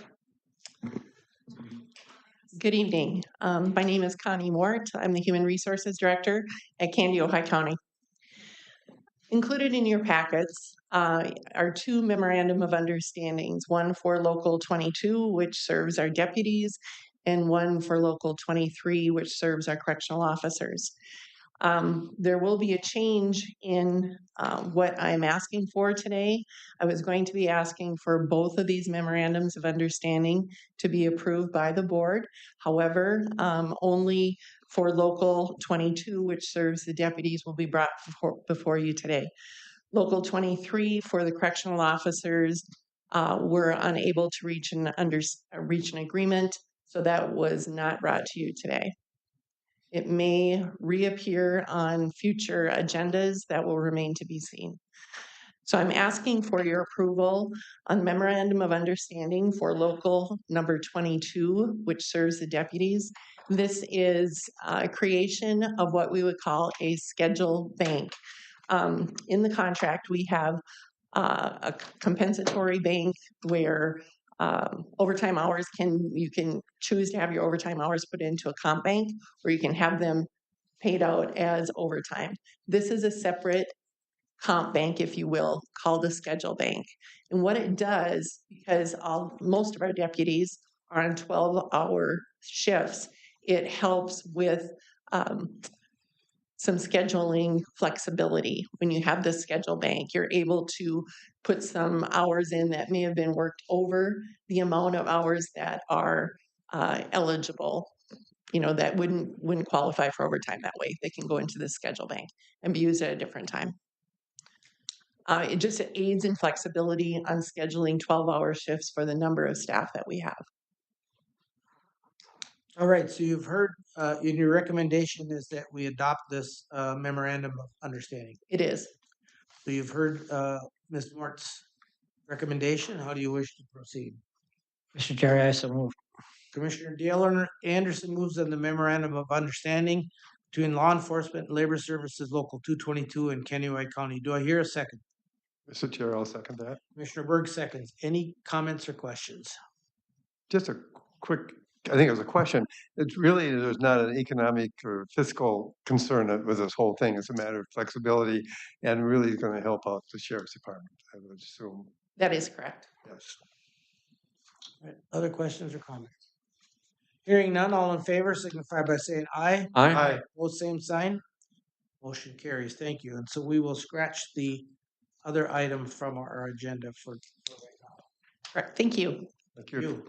S10: Good evening. My name is Connie Mort. I'm the Human Resources Director at Candy, Ojai County. Included in your packets are two memorandum of understandings, one for Local 22, which serves our deputies, and one for Local 23, which serves our correctional officers. There will be a change in what I'm asking for today. I was going to be asking for both of these memorandums of understanding to be approved by the board. However, only for Local 22, which serves the deputies, will be brought before you today. Local 23 for the correctional officers were unable to reach an agreement, so that was not brought to you today. It may reappear on future agendas. That will remain to be seen. So I'm asking for your approval on memorandum of understanding for local number 22, which serves the deputies. This is a creation of what we would call a schedule bank. In the contract, we have a compensatory bank where overtime hours you can choose to have your overtime hours put into a comp bank, or you can have them paid out as overtime. This is a separate comp bank, if you will, called a schedule bank. And what it does, because most of our deputies are on 12-hour shifts, it helps with some scheduling flexibility. When you have this schedule bank, you're able to put some hours in that may have been worked over the amount of hours that are eligible, that wouldn't qualify for overtime that way. They can go into the schedule bank and be used at a different time. It just aids in flexibility on scheduling 12-hour shifts for the number of staff that we have.
S1: All right, so you've heard, in your recommendation is that we adopt this memorandum of understanding.
S10: It is.
S1: So you've heard Ms. Mort's recommendation. How do you wish to proceed?
S11: Mr. Chair, I so move.
S1: Commissioner Dale Anderson moves on the memorandum of understanding between law enforcement and labor services local 222 in Kennewick County. Do I hear a second?
S2: Mr. Chair, I'll second that.
S1: Commissioner Berg seconds. Any comments or questions?
S2: Just a quick, I think it was a question. It's really, there's not an economic or fiscal concern with this whole thing. It's a matter of flexibility and really going to help out the sheriff's department, I would assume.
S10: That is correct.
S2: Yes.
S1: All right, other questions or comments? Hearing none, all in favor signify by saying aye.
S4: Aye.
S1: Both same sign. Motion carries. Thank you. And so we will scratch the other item from our agenda for right now.
S10: Correct. Thank you.
S2: Thank you.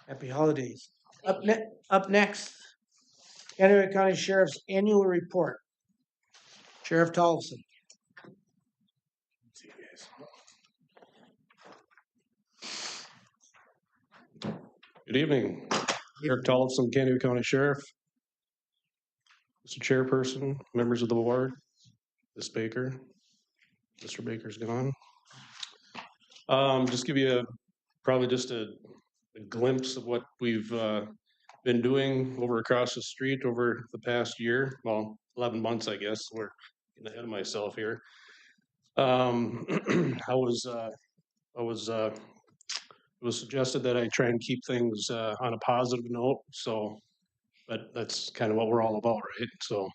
S1: Happy holidays. Up next, Kennewick County Sheriff's Annual Report. Sheriff Tolleson.
S12: Good evening. Eric Tolleson, Kennewick County Sheriff. Mr. Chairperson, members of the board, Ms. Baker. Mr. Baker's gone. Just give you probably just a glimpse of what we've been doing over across the street over the past year. Well, 11 months, I guess. We're getting ahead of myself here. It was suggested that I try and keep things on a positive note. So, but that's kind of what we're all about, right? So,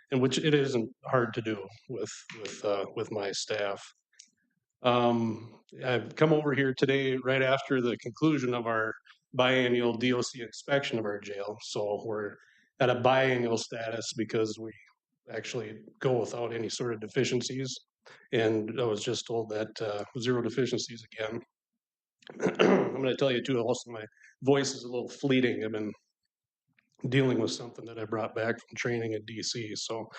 S12: and which it isn't hard to do with my staff. I've come over here today right after the conclusion of our biannual DOC inspection of our jail. So we're at a biannual status because we actually go without any sort of deficiencies. And I was just told that zero deficiencies again. I'm going to tell you too, also my voice is a little fleeting. I've been dealing with something that I brought back from training in DC. So,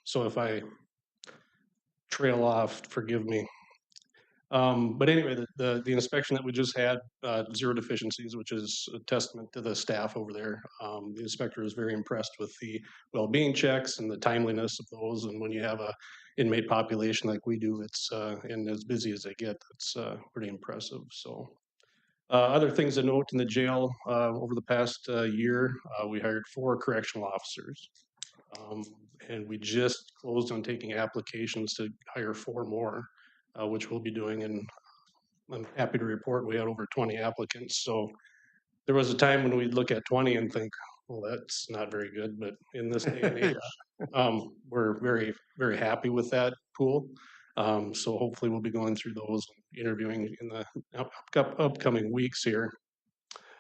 S12: so if I trail off, forgive me. But anyway, the inspection that we just had, zero deficiencies, which is a testament to the staff over there. The inspector was very impressed with the well-being checks and the timeliness of those. And when you have a inmate population like we do, it's and as busy as they get, it's pretty impressive. So. Other things to note in the jail over the past year, we hired 4 correctional officers. And we just closed on taking applications to hire 4 more, which we'll be doing. And I'm happy to report we had over 20 applicants. So there was a time when we'd look at 20 and think, well, that's not very good. But in this day and age, we're very, very happy with that pool. So hopefully we'll be going through those interviewing in the upcoming weeks here.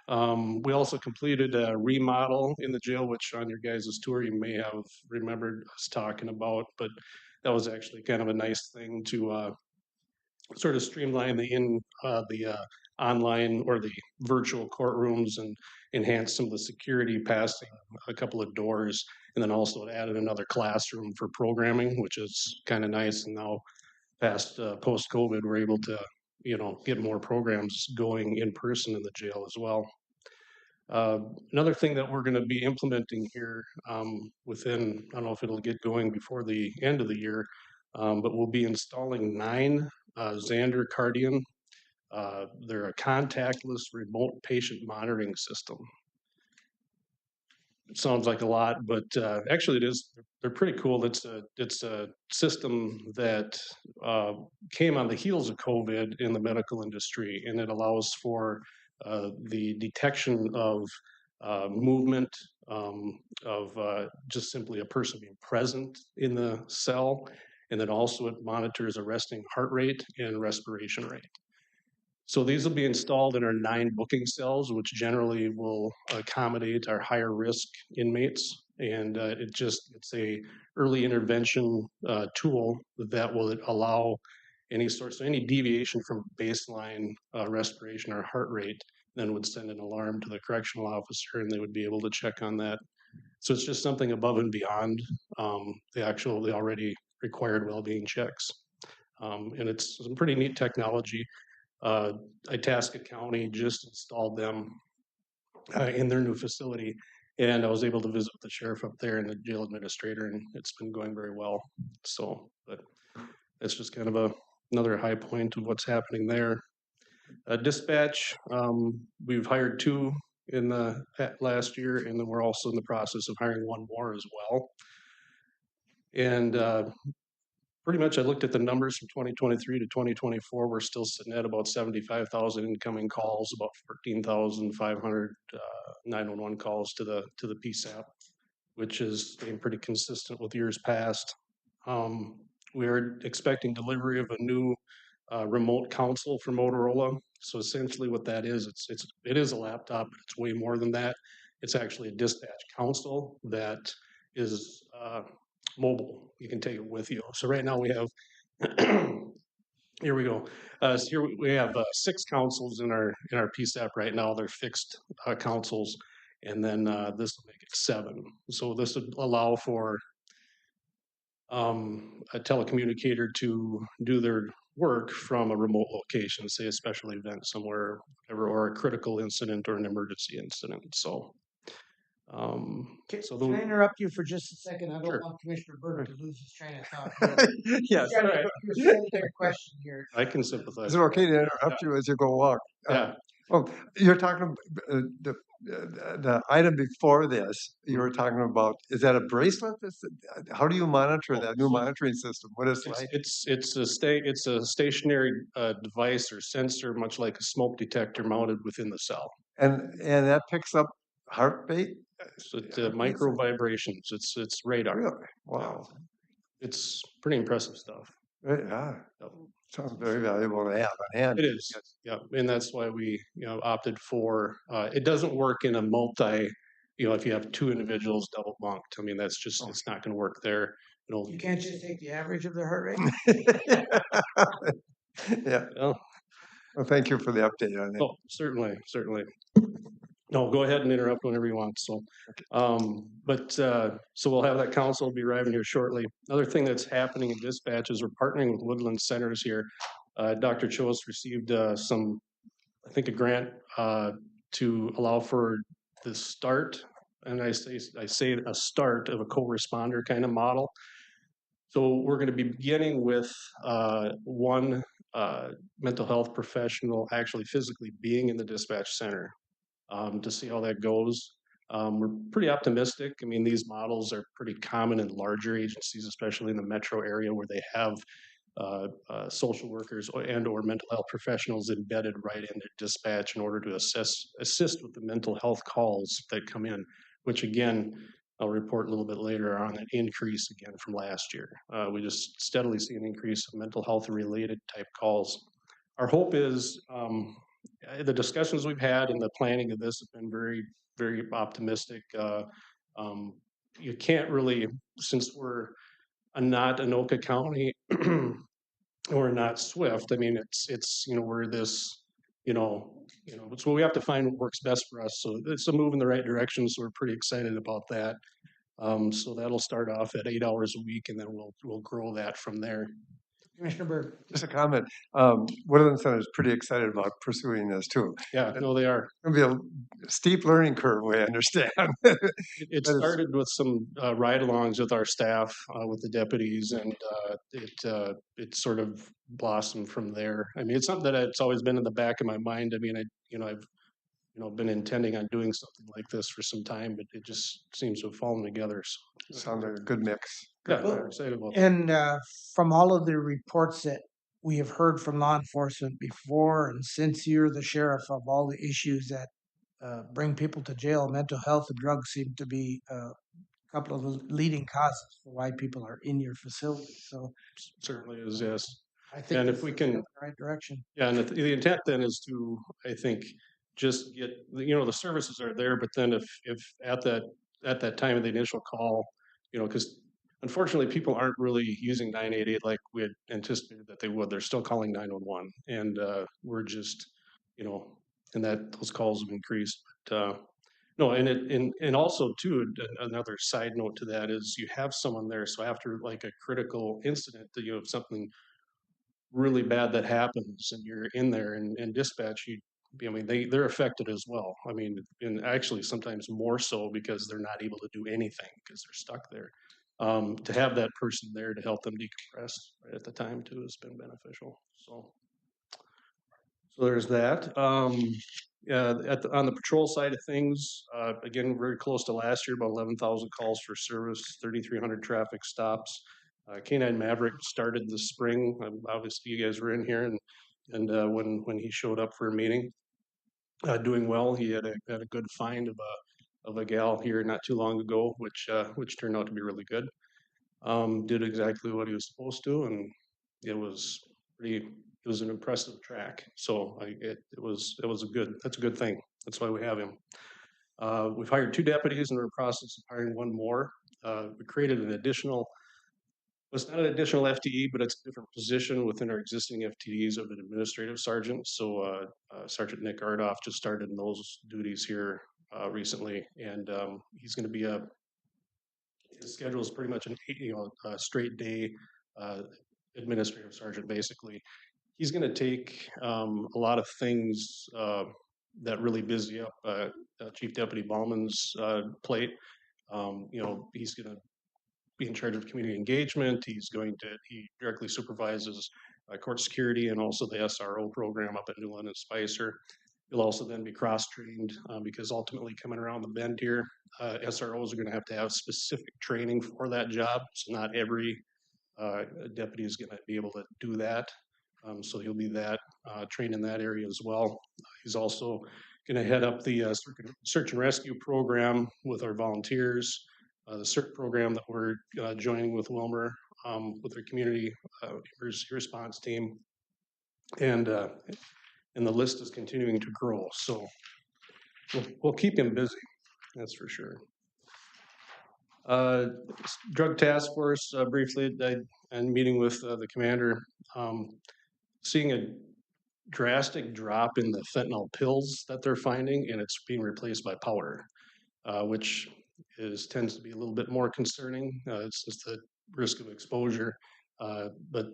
S12: We also completed a remodel in the jail, which on your guys' tour you may have remembered us talking about, but that was actually kind of a nice thing to sort of streamline the online or the virtual courtrooms and enhance some of the security, passing a couple of doors, and then also added another classroom for programming, which is kind of nice. And now, post-COVID, we're able to get more programs going in person in the jail as well. Another thing that we're going to be implementing here within, I don't know if it'll get going before the end of the year, but we'll be installing 9 Xander Cardian. They're a contactless remote patient monitoring system. It sounds like a lot, but actually it is. They're pretty cool. It's a system that came on the heels of COVID in the medical industry, and it allows for the detection of movement, of just simply a person being present in the cell, and then also it monitors a resting heart rate and respiration rate. So these will be installed in our 9 booking cells, which generally will accommodate our higher risk inmates. And it's a early intervention tool that will allow any deviation from baseline respiration or heart rate, then would send an alarm to the correctional officer and they would be able to check on that. So it's just something above and beyond the already required well-being checks. And it's some pretty neat technology. Itasca County just installed them in their new facility, and I was able to visit with the sheriff up there and the jail administrator, and it's been going very well. So, but it's just kind of another high point of what's happening there. Dispatch, we've hired 2 in the last year, and then we're also in the process of hiring 1 more as well. And pretty much I looked at the numbers from 2023 to 2024. We're still sitting at about 75,000 incoming calls, about 14,500 911 calls to the PSAP, which is staying pretty consistent with years past. We are expecting delivery of a new remote console for Motorola. So essentially what that is, it is a laptop, but it's way more than that. It's actually a dispatch console that is mobile. You can take it with you. So right now we have, here we go. So here we have 6 consoles in our PSAP right now. They're fixed consoles, and then this will make it 7. So this would allow for a telecommunicator to do their work from a remote location, say a special event somewhere, whatever, or a critical incident or an emergency incident. So.
S1: Can I interrupt you for just a second? I don't
S12: Sure.
S1: want Commissioner Berger to lose his train of thought.
S2: Yes.
S1: You're trying to send a question here.
S12: I can sympathize.
S2: Is it okay to interrupt you as you go along?
S12: Yeah.
S2: Oh, you're talking the item before this. You were talking about, is that a bracelet? How do you monitor that new monitoring system? What is it like?
S12: It's a stationary device or sensor, much like a smoke detector mounted within the cell.
S2: And that picks up heartbeat.
S12: So it's micro vibrations. It's radar.
S2: Really? Wow.
S12: It's pretty impressive stuff.
S2: Yeah. Sounds very valuable to have on hand.
S12: It is. Yeah. And that's why we opted for it doesn't work in a multi, if you have 2 individuals double bunked. I mean, that's just it's not going to work there.
S1: You can't just take the average of the heart rate.
S2: Yeah.
S12: Well,
S2: thank you for the update on that.
S12: Oh, certainly. No, go ahead and interrupt whenever you want. So, so we'll have that council be arriving here shortly. Another thing that's happening in dispatch is we're partnering with Woodland Centers here. Dr. Chose received some, I think, a grant to allow for the start, and I say a start of a co-responder kind of model. So we're going to be beginning with one mental health professional actually physically being in the dispatch center to see how that goes. We're pretty optimistic. I mean, these models are pretty common in larger agencies, especially in the metro area where they have social workers and/or mental health professionals embedded right in their dispatch in order to assist with the mental health calls that come in, which again, I'll report a little bit later on an increase again from last year. We just steadily see an increase of mental health related type calls. Our hope is the discussions we've had and the planning of this have been very, very optimistic. You can't really, since we're not Anoka County or not Swift. I mean, it's we're this, so we have to find what works best for us. So it's a move in the right direction. So we're pretty excited about that. So that'll start off at 8 hours a week, and then we'll grow that from there.
S1: Commissioner Berg.
S2: Just a comment. Woodland Center is pretty excited about pursuing this too.
S12: Yeah, no, they are.
S2: It's going to be a steep learning curve, we understand.
S12: It started with some ride-alongs with our staff, with the deputies, and it sort of blossomed from there. I mean, it's something that it's always been in the back of my mind. I mean, I've been intending on doing something like this for some time, but it just seems to have fallen together. So,
S2: sounds like a good mix.
S12: Yeah, I'm excited about that.
S1: And from all of the reports that we have heard from law enforcement before and since you're the sheriff, of all the issues that bring people to jail, mental health and drugs seem to be a couple of the leading causes for why people are in your facility. So
S12: certainly is, yes.
S1: I think
S12: and if we can,
S1: the right direction.
S12: Yeah, and the intent then is to, I think, just get the services are there, but then if at that time of the initial call, because unfortunately people aren't really using 988 like we had anticipated that they would. They're still calling 911, and we're just, and that those calls have increased. But, no, and also too, another side note to that is you have someone there. So after like a critical incident, that you have something really bad that happens, and you're in there and dispatch, they're affected as well. I mean, and actually sometimes more so because they're not able to do anything because they're stuck there. To have that person there to help them decompress right at the time too has been beneficial. So there's that. On the patrol side of things, again, very close to last year, about 11,000 calls for service, 3,300 traffic stops. K9 Maverick started this spring. Obviously, you guys were in here, and when he showed up for a meeting, doing well. He had a good find of a gal here not too long ago, which turned out to be really good. Did exactly what he was supposed to, and it was an impressive track. So that's a good thing. That's why we have him. We've hired 2 deputies and we're in the process of hiring 1 more. We created an additional. It's not an additional FTE, but it's a different position within our existing FTEs of an administrative sergeant. So Sergeant Nick Ardoff just started in those duties here recently, and he's going to be his schedule is pretty much a straight day administrative sergeant. Basically, he's going to take a lot of things that really busy up Chief Deputy Bauman's plate. He's going to be in charge of community engagement. He directly supervises court security and also the SRO program up at Newland and Spicer. He'll also then be cross-trained because ultimately coming around the bend here, SROs are going to have specific training for that job. So not every deputy is going to be able to do that. So he'll be trained in that area as well. He's also going to head up the search and rescue program with our volunteers. The CERT program that we're joining with Wilmer with their community emergency response team, and the list is continuing to grow. So we'll keep him busy, that's for sure. Drug task force, briefly, and meeting with the commander, seeing a drastic drop in the fentanyl pills that they're finding, and it's being replaced by powder, which tends to be a little bit more concerning. It's just the risk of exposure. But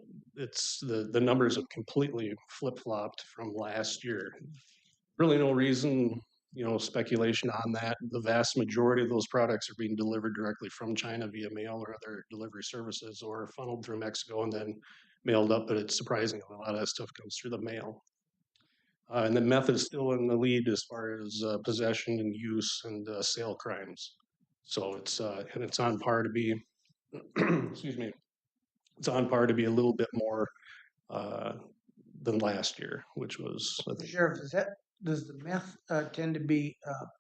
S12: the numbers have completely flip-flopped from last year. Really no reason, speculation on that. The vast majority of those products are being delivered directly from China via mail or other delivery services, or funneled through Mexico and then mailed up. But it's surprising a lot of that stuff comes through the mail. And the meth is still in the lead as far as possession and use and sale crimes. So it's on par to be, excuse me, it's on par to be a little bit more than last year, which was, I think,
S1: Sheriff, does the meth tend to be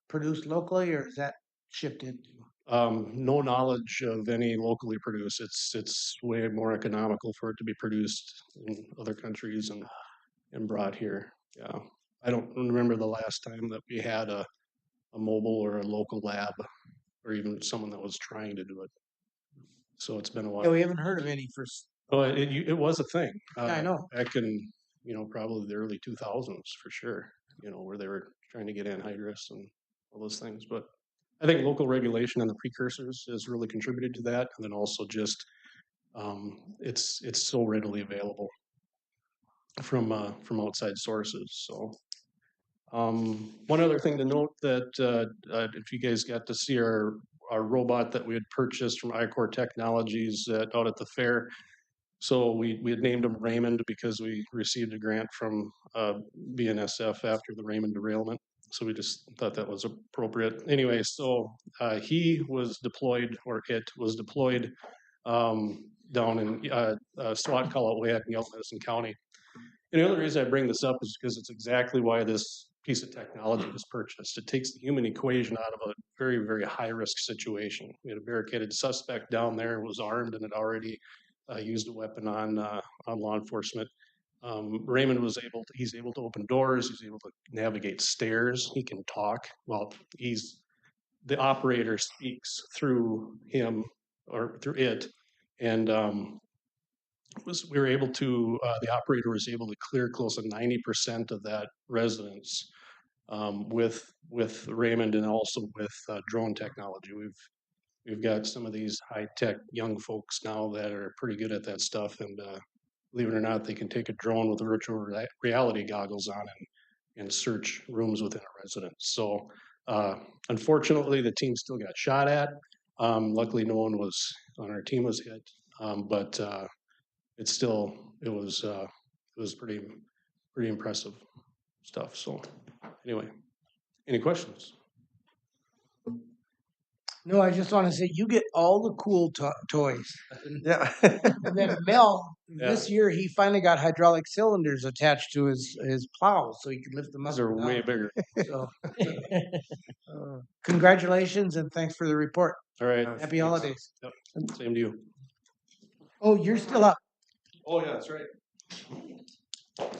S1: produced locally, or is that shipped into?
S12: no knowledge of any locally produced. It's way more economical for it to be produced in other countries and brought here. Yeah, I don't remember the last time that we had a mobile or a local lab, or even someone that was trying to do it. So it's been a while.
S1: Yeah, we haven't heard of any for.
S12: Oh, it was a thing.
S1: I know.
S12: Back in probably the early 2000s for sure. Where they were trying to get anhydrous and all those things. But I think local regulation and the precursors has really contributed to that, and then also just it's so readily available from outside sources. So one other thing to note that if you guys got to see our robot that we had purchased from iCore Technologies out at the fair. So we had named him Raymond because we received a grant from BNSF after the Raymond derailment. So we just thought that was appropriate. Anyway, so he was deployed, or it was deployed down in SWAT call out way up in Yellow Medicine County. And the other reason I bring this up is because it's exactly why this piece of technology was purchased. It takes the human equation out of a very, very high risk situation. We had a barricaded suspect down there, was armed, and had already used a weapon on law enforcement. Raymond he's able to open doors, he's able to navigate stairs, he can talk. Well, the operator speaks through him or through it, and we were able to, the operator was able to clear close to 90% of that residence with Raymond, and also with drone technology. We've got some of these high-tech young folks now that are pretty good at that stuff, and believe it or not, they can take a drone with virtual reality goggles on and search rooms within a residence. So unfortunately, the team still got shot at. Luckily, no one on our team was hit, but it was pretty impressive stuff. So anyway, any questions?
S1: No, I just want to say you get all the cool toys.
S2: Yeah.
S1: And then Mel,
S12: Yeah.
S1: this year he finally got hydraulic cylinders attached to his plow, so he could lift them up.
S12: Those are
S1: and
S12: way
S1: down.
S12: bigger.
S1: So, congratulations and thanks for the report.
S12: All right.
S1: Happy holidays.
S12: Yep. Same to you.
S1: Oh, you're still up,
S12: Oh yeah, that's right.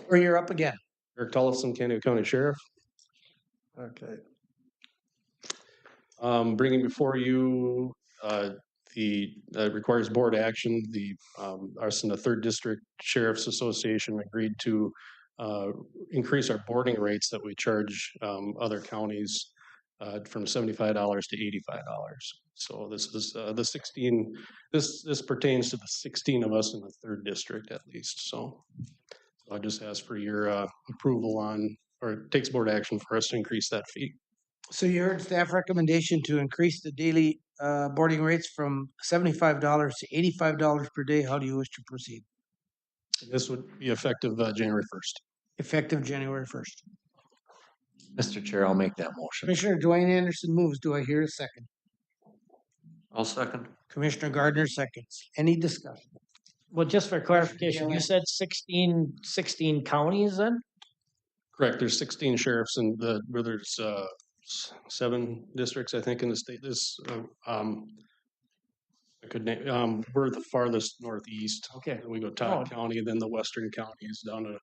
S1: or you're up again.
S12: Eric Tollefson, Canada County Sheriff.
S2: Okay.
S12: Bringing before you requires board action. Us and the 3rd District Sheriff's Association agreed to increase our boarding rates that we charge other counties from $75 to $85. So this is the 16. This pertains to the 16 of us in the 3rd District at least. So I just ask for your approval or it takes board action for us to increase that fee.
S1: So you heard staff recommendation to increase the daily boarding rates from $75 to $85 per day. How do you wish to proceed?
S12: This would be effective January 1st.
S1: Effective January 1st.
S4: Mr. Chair, I'll make that motion.
S1: Commissioner Dwayne Anderson moves. Do I hear a second?
S4: I'll second.
S1: Commissioner Gardner seconds. Any discussion?
S11: Well, just for clarification, you said 16 counties then?
S12: Correct. There's 16 sheriffs and there's 7 districts, I think, in the state. I could name, we're the farthest northeast.
S11: Okay.
S12: We go Todd County, then the western counties down to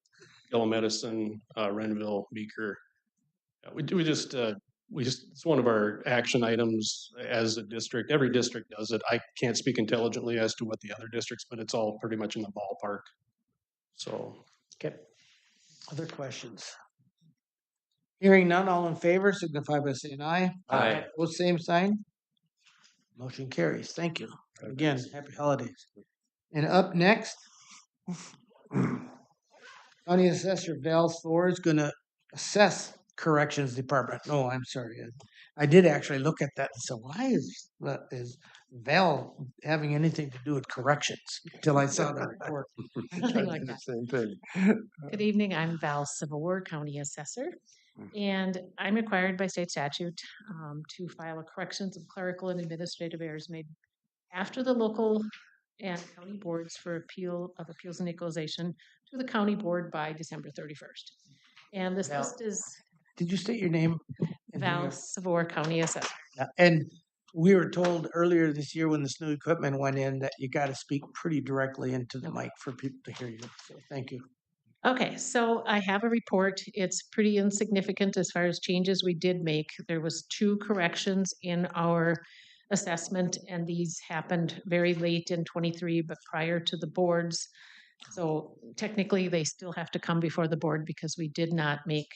S12: Yellow Medicine, Renville, Beaker. It's one of our action items as a district. Every district does it. I can't speak intelligently as to what the other districts, but it's all pretty much in the ballpark. So.
S1: Okay. Other questions? Hearing none, all in favor signify by saying aye.
S4: Aye.
S1: Both same sign. Motion carries. Thank you. Again, happy holidays. And up next, County Assessor Val Thor is gonna assess Corrections Department. No, I'm sorry. I did actually look at that and said, why is Val having anything to do with corrections? Till I saw the report.
S8: Nothing like
S2: The
S8: that.
S2: Same thing.
S13: Good evening, I'm Val Savor, County Assessor, and I'm required by state statute to file a corrections of clerical and administrative errors made after the local and county boards for appeals and equalization to the county board by December 31st. And this
S1: Val,
S13: list is
S1: did you state your name? And who
S13: Val
S1: you're-
S13: Savor, County Assessor.
S1: And we were told earlier this year when this new equipment went in that you got to speak pretty directly into the mic for people to hear you. So thank you.
S13: Okay, so I have a report. It's pretty insignificant as far as changes we did make. There was 2 corrections in our assessment, and these happened very late in 23, but prior to the boards. So technically, they still have to come before the board because we did not make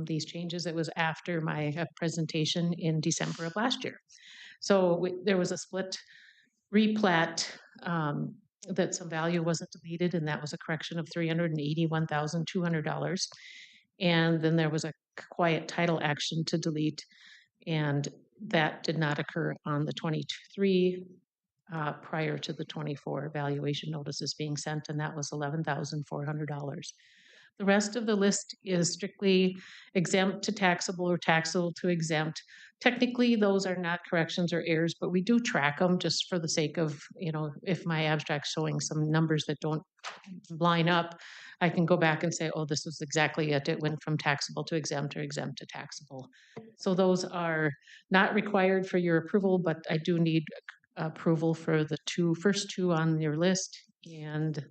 S13: these changes. It was after my presentation in December of last year. So there was a split replat that some value wasn't deleted, and that was a correction of $381,200. And then there was a quiet title action to delete, and that did not occur on the 23 prior to the 24 valuation notices being sent, and that was $11,400. The rest of the list is strictly exempt to taxable or taxable to exempt. Technically, those are not corrections or errors, but we do track them just for the sake of, if my abstract's showing some numbers that don't line up, I can go back and say, oh, this was exactly it. It went from taxable to exempt or exempt to taxable. So those are not required for your approval, but I do need approval for the first two on your list, and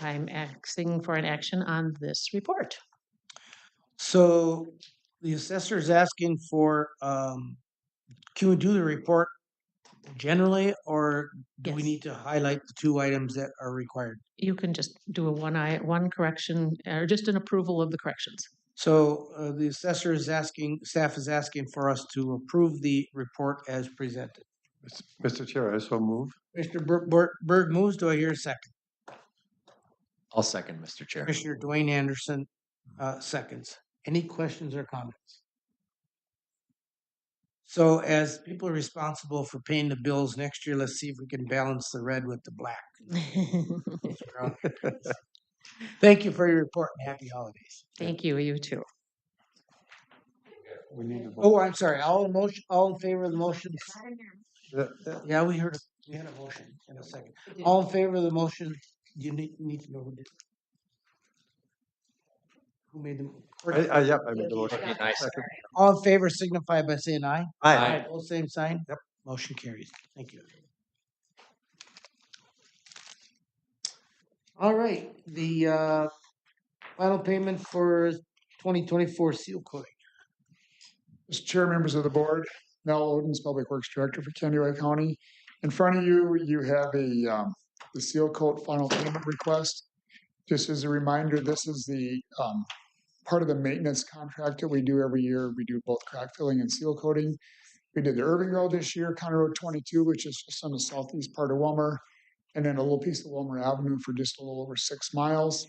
S13: I'm asking for an action on this report.
S1: So the assessor is asking for, can we do the report generally, or do we
S13: Yes.
S1: need to highlight the 2 items that are required?
S13: You can just do a one correction, or just an approval of the corrections.
S1: So the assessor is asking, staff is asking for us to approve the report as presented.
S2: Mr. Chair, I so move.
S1: Mr. Berg moves. Do I hear a second?
S4: I'll second, Mr. Chair.
S1: Commissioner Dwayne Anderson seconds. Any questions or comments? So as people responsible for paying the bills next year, let's see if we can balance the red with the black. Thank you for your report and happy holidays.
S13: Thank you, you too.
S2: We need to vote.
S1: Oh, I'm sorry. All in favor of the motion? Yeah, we had a motion in a second. All in favor of the motion? You need to know who did. Who made the?
S2: Yep, I made the motion.
S4: Okay, nice.
S1: All in favor signify by saying aye.
S2: Aye.
S1: All same sign? Yep. Motion carries. Thank you. All right, the final payment for 2024 seal coating.
S14: Mr. Chair, members of the board, Mel Odens, Public Works Director for Candioi County. In front of you, you have the seal coat final payment request. Just as a reminder, this is the part of the maintenance contract that we do every year. We do both crack filling and seal coating. We did the Irving Road this year, County Road 22, which is just on the southeast part of Wilmer, and then a little piece of Wilmer Avenue for just a little over 6 miles.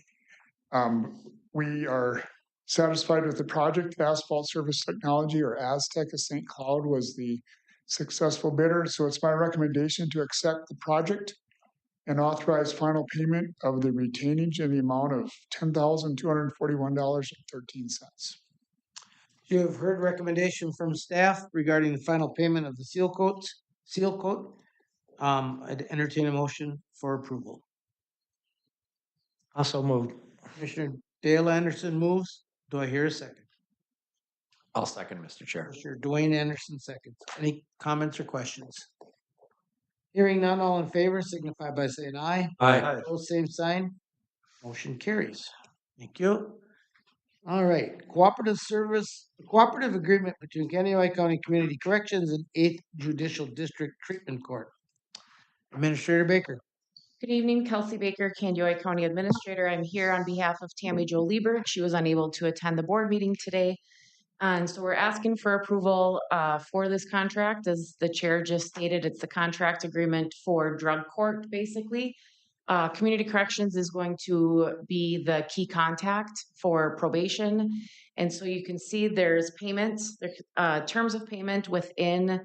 S14: We are satisfied with the project. Asphalt Service Technology, or Aztec of St. Cloud, was the successful bidder. So it's my recommendation to accept the project and authorize final payment of the retainage in the amount of $10,241.13.
S1: You have heard recommendation from staff regarding the final payment of the seal coat. I'd entertain a motion for approval.
S11: Also moved.
S1: Commissioner Dale Anderson moves. Do I hear a second?
S4: I'll second, Mr. Chair.
S1: Commissioner Dwayne Anderson seconds. Any comments or questions? Hearing none, all in favor signify by saying aye.
S4: Aye.
S1: Both same sign. Motion carries. Thank you. All right, cooperative agreement between Candioi County Community Corrections and 8th Judicial District Treatment Court. Administrator Baker.
S8: Good evening, Kelsey Baker, Candioi County Administrator. I'm here on behalf of Tammy Jo Lieber. She was unable to attend the board meeting today. And so we're asking for approval for this contract. As the chair just stated, it's the contract agreement for drug court, basically. Community corrections is going to be the key contact for probation. And so you can see there's payments, terms of payment within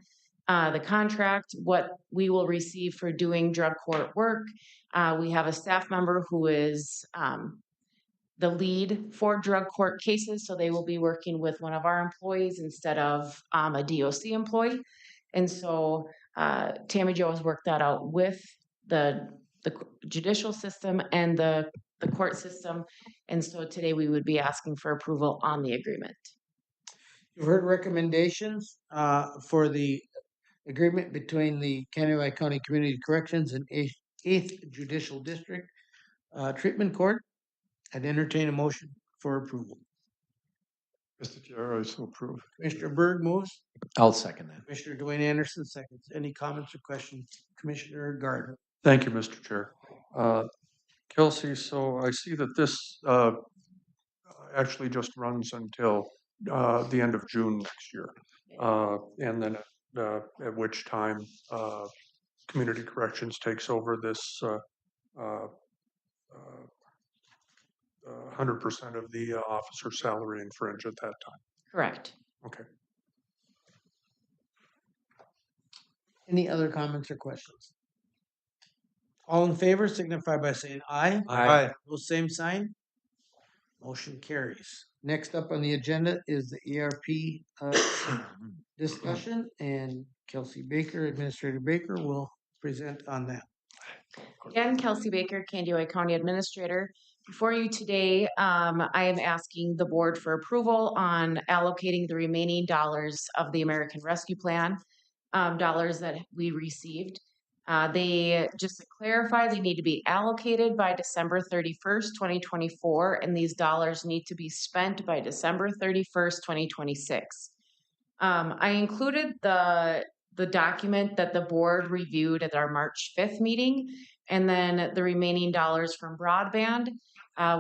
S8: the contract, what we will receive for doing drug court work. We have a staff member who is the lead for drug court cases, so they will be working with one of our employees instead of a DOC employee. And so Tammy Jo has worked that out with the judicial system and the court system. And so today we would be asking for approval on the agreement.
S1: You've heard recommendations for the agreement between the Kansas County Community Corrections and 8th Judicial District Treatment Court. I'd entertain a motion for approval.
S2: Mr. Chair, I so approve.
S1: Commissioner Berg moves.
S4: I'll second that.
S1: Commissioner Dwayne Anderson seconds. Any comments or questions? Commissioner Gardner.
S7: Thank you, Mr. Chair. Kelsey, so I see that this actually just runs until the end of June next year. And then at which time Community Corrections takes over this 100% of the officer's salary and fringe at that time.
S8: Correct.
S7: Okay.
S1: Any other comments or questions? All in favor signify by saying aye.
S2: Aye.
S1: Those same sign. Motion carries. Next up on the agenda is the ERP discussion, and Kelsey Baker, Administrator Baker, will present on that.
S8: Again, Kelsey Baker, Candioi County Administrator. Before you today, I am asking the board for approval on allocating the remaining dollars of the American Rescue Plan dollars that we received. They, just to clarify, they need to be allocated by December 31st, 2024, and these dollars need to be spent by December 31st, 2026. I included the document that the board reviewed at our March 5th meeting, and then the remaining dollars from broadband,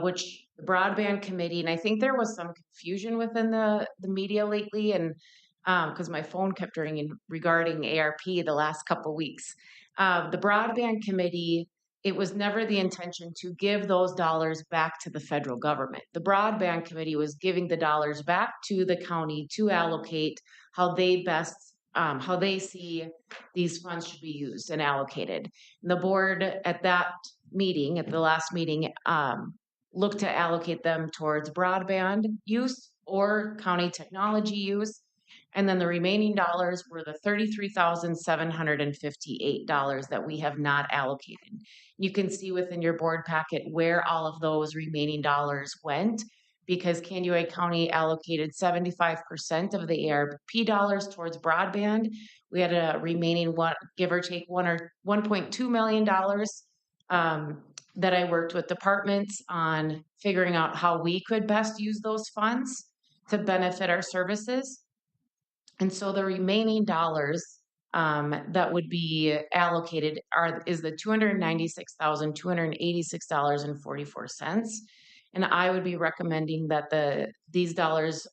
S8: which the broadband committee, and I think there was some confusion within the media lately, and because my phone kept ringing regarding ARP the last couple of weeks. The broadband committee, it was never the intention to give those dollars back to the federal government. The broadband committee was giving the dollars back to the county to allocate how they best, how they see these funds should be used and allocated. And the board at that meeting, at the last meeting, looked to allocate them towards broadband use or county technology use. And then the remaining dollars were the $33,758 that we have not allocated. You can see within your board packet where all of those remaining dollars went, because Candioi County allocated 75% of the ARP dollars towards broadband. We had a remaining one, give or take $1.2 million that I worked with departments on figuring out how we could best use those funds to benefit our services. And so the remaining dollars that would be allocated is the $296,286.44. And I would be recommending that these dollars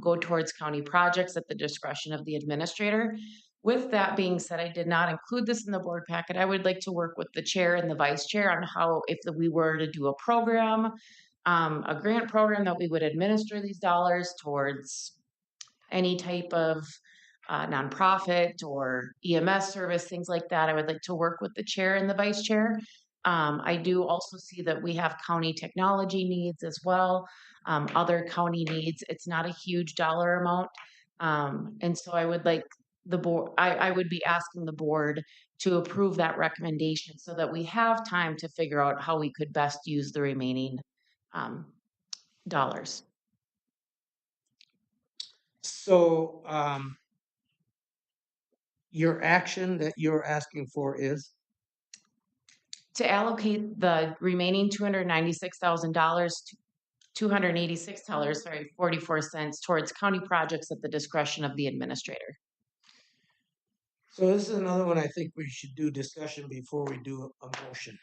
S8: go towards county projects at the discretion of the administrator. With that being said, I did not include this in the board packet. I would like to work with the chair and the vice chair on how, if we were to do a program, a grant program, that we would administer these dollars towards any type of nonprofit or EMS service, things like that. I would like to work with the chair and the vice chair. I do also see that we have county technology needs as well, other county needs. It's not a huge dollar amount. And so I would like the board, I would be asking the board to approve that recommendation so that we have time to figure out how we could best use the remaining dollars.
S1: So your action that you're asking for is?
S8: To allocate the remaining $296,000, $286.44 towards county projects at the discretion of the administrator.
S1: So this is another one I think we should do discussion before we do a motion.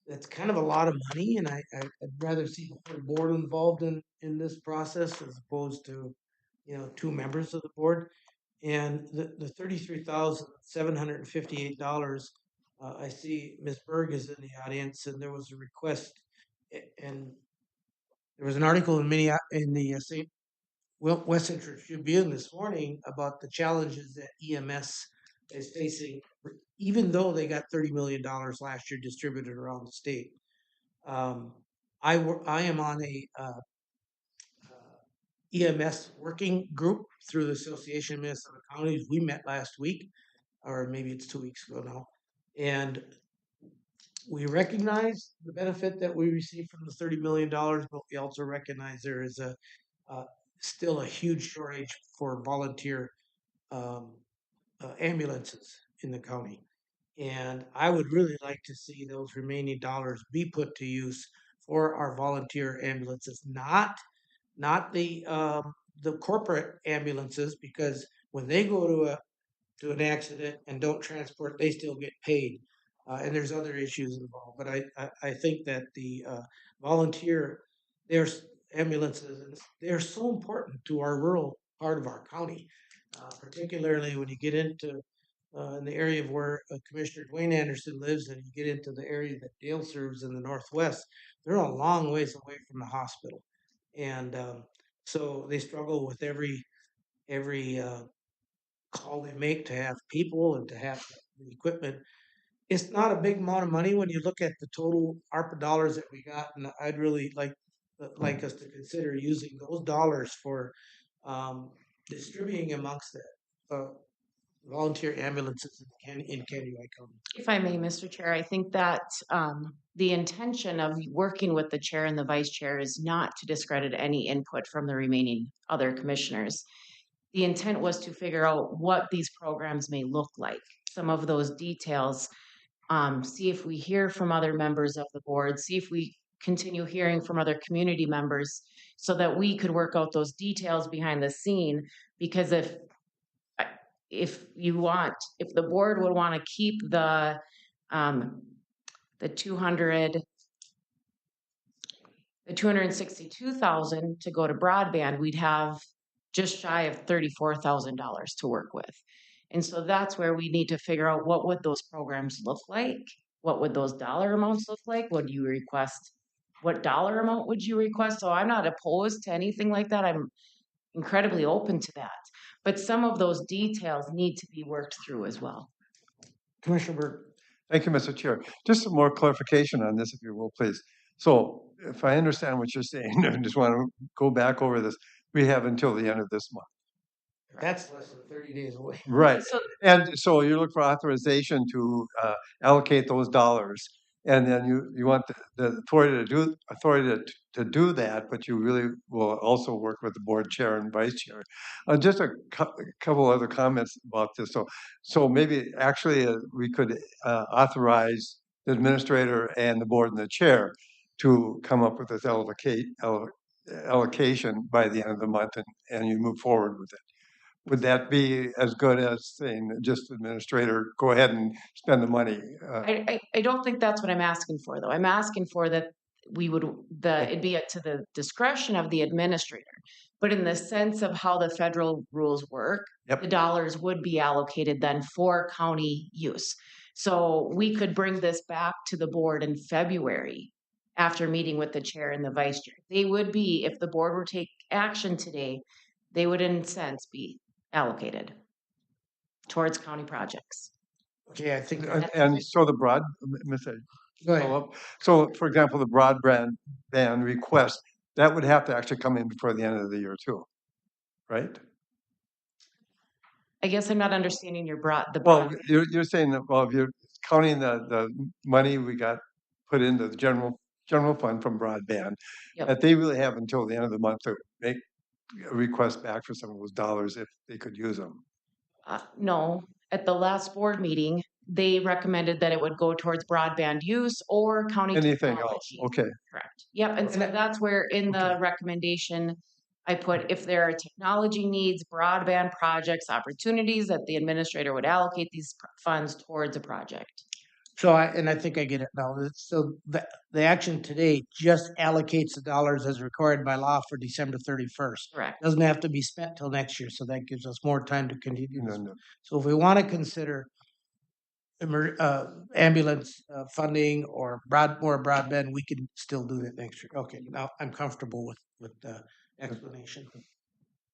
S1: That's kind of a lot of money, and I'd rather see the whole board involved in this process as opposed to, 2 members of the board. And the $33,758 I see Ms. Berg is in the audience, and there was a request, and there was an article in in the St. West Central Tribune this morning about the challenges that EMS is facing, even though they got $30 million last year distributed around the state. I am on a EMS working group through the Association of Minnesota Counties. We met last week, or maybe it's 2 weeks ago now, and we recognize the benefit that we receive from the $30 million, but we also recognize there is still a huge shortage for volunteer ambulances in the county. And I would really like to see those remaining dollars be put to use for our volunteer ambulances, not the corporate ambulances, because when they go to an accident and don't transport, they still get paid. And there's other issues involved. But I think that the volunteer, there's ambulances, and they're so important to our rural part of our county, particularly when you get into in the area of where Commissioner Dwayne Anderson lives, and you get into the area that Dale serves in the Northwest. They're a long ways away from the hospital, and so they struggle with every call they make to have people and to have the equipment. It's not a big amount of money when you look at the total ARPA dollars that we got, and I'd really like us to consider using those dollars for distributing amongst the volunteer ambulances in Kansas County.
S8: If I may, Mr. Chair, I think that the intention of working with the chair and the vice chair is not to discredit any input from the remaining other commissioners. The intent was to figure out what these programs may look like, some of those details, see if we hear from other members of the board, see if we continue hearing from other community members so that we could work out those details behind the scene. Because if the board would want to keep the 262,000 to go to broadband, we'd have just shy of $34,000 to work with. And so that's where we need to figure out what would those programs look like? What would those dollar amounts look like? Would you request? What dollar amount would you request? So I'm not opposed to anything like that. I'm incredibly open to that. But some of those details need to be worked through as well.
S1: Commissioner Berg.
S2: Thank you, Mr. Chair. Just some more clarification on this, if you will, please. So if I understand what you're saying, I just want to go back over this. We have until the end of this month.
S1: That's less than 30 days away.
S2: Right. And so you look for authorization to allocate those dollars. And then you want the authority to do that, but you really will also work with the board chair and vice chair. Just a couple other comments about this. So maybe actually we could authorize the administrator and the board and the chair to come up with this allocation by the end of the month, and you move forward with it. Would that be as good as saying just administrator, go ahead and spend the money?
S8: I don't think that's what I'm asking for, though. I'm asking for that it'd be up to the discretion of the administrator. But in the sense of how the federal rules work, the dollars would be allocated then for county use. So we could bring this back to the board in February after meeting with the chair and the vice chair. They would be, if the board were to take action today, they would in a sense be allocated towards county projects.
S1: Okay, I think.
S2: And so so for example, the broadband request, that would have to actually come in before the end of the year too, right?
S8: I guess I'm not understanding
S2: well, you're saying that, well, if you're counting the money we got put into the general fund from broadband, that they really have until the end of the month to make a request back for some of those dollars if they could use them.
S8: No, at the last board meeting, they recommended that it would go towards broadband use or county
S2: anything
S8: technology.
S2: Else. Okay.
S8: Correct. Yep. And so that's where in the recommendation, I put if there are technology needs, broadband projects, opportunities, that the administrator would allocate these funds towards a project.
S1: So I think I get it now. So the action today just allocates the dollars as required by law for December 31st.
S8: Correct.
S1: Doesn't have to be spent till next year, so that gives us more time to continue.
S2: No.
S1: So if we want to consider ambulance funding or more broadband, we can still do that next year. Okay, now I'm comfortable with the explanation.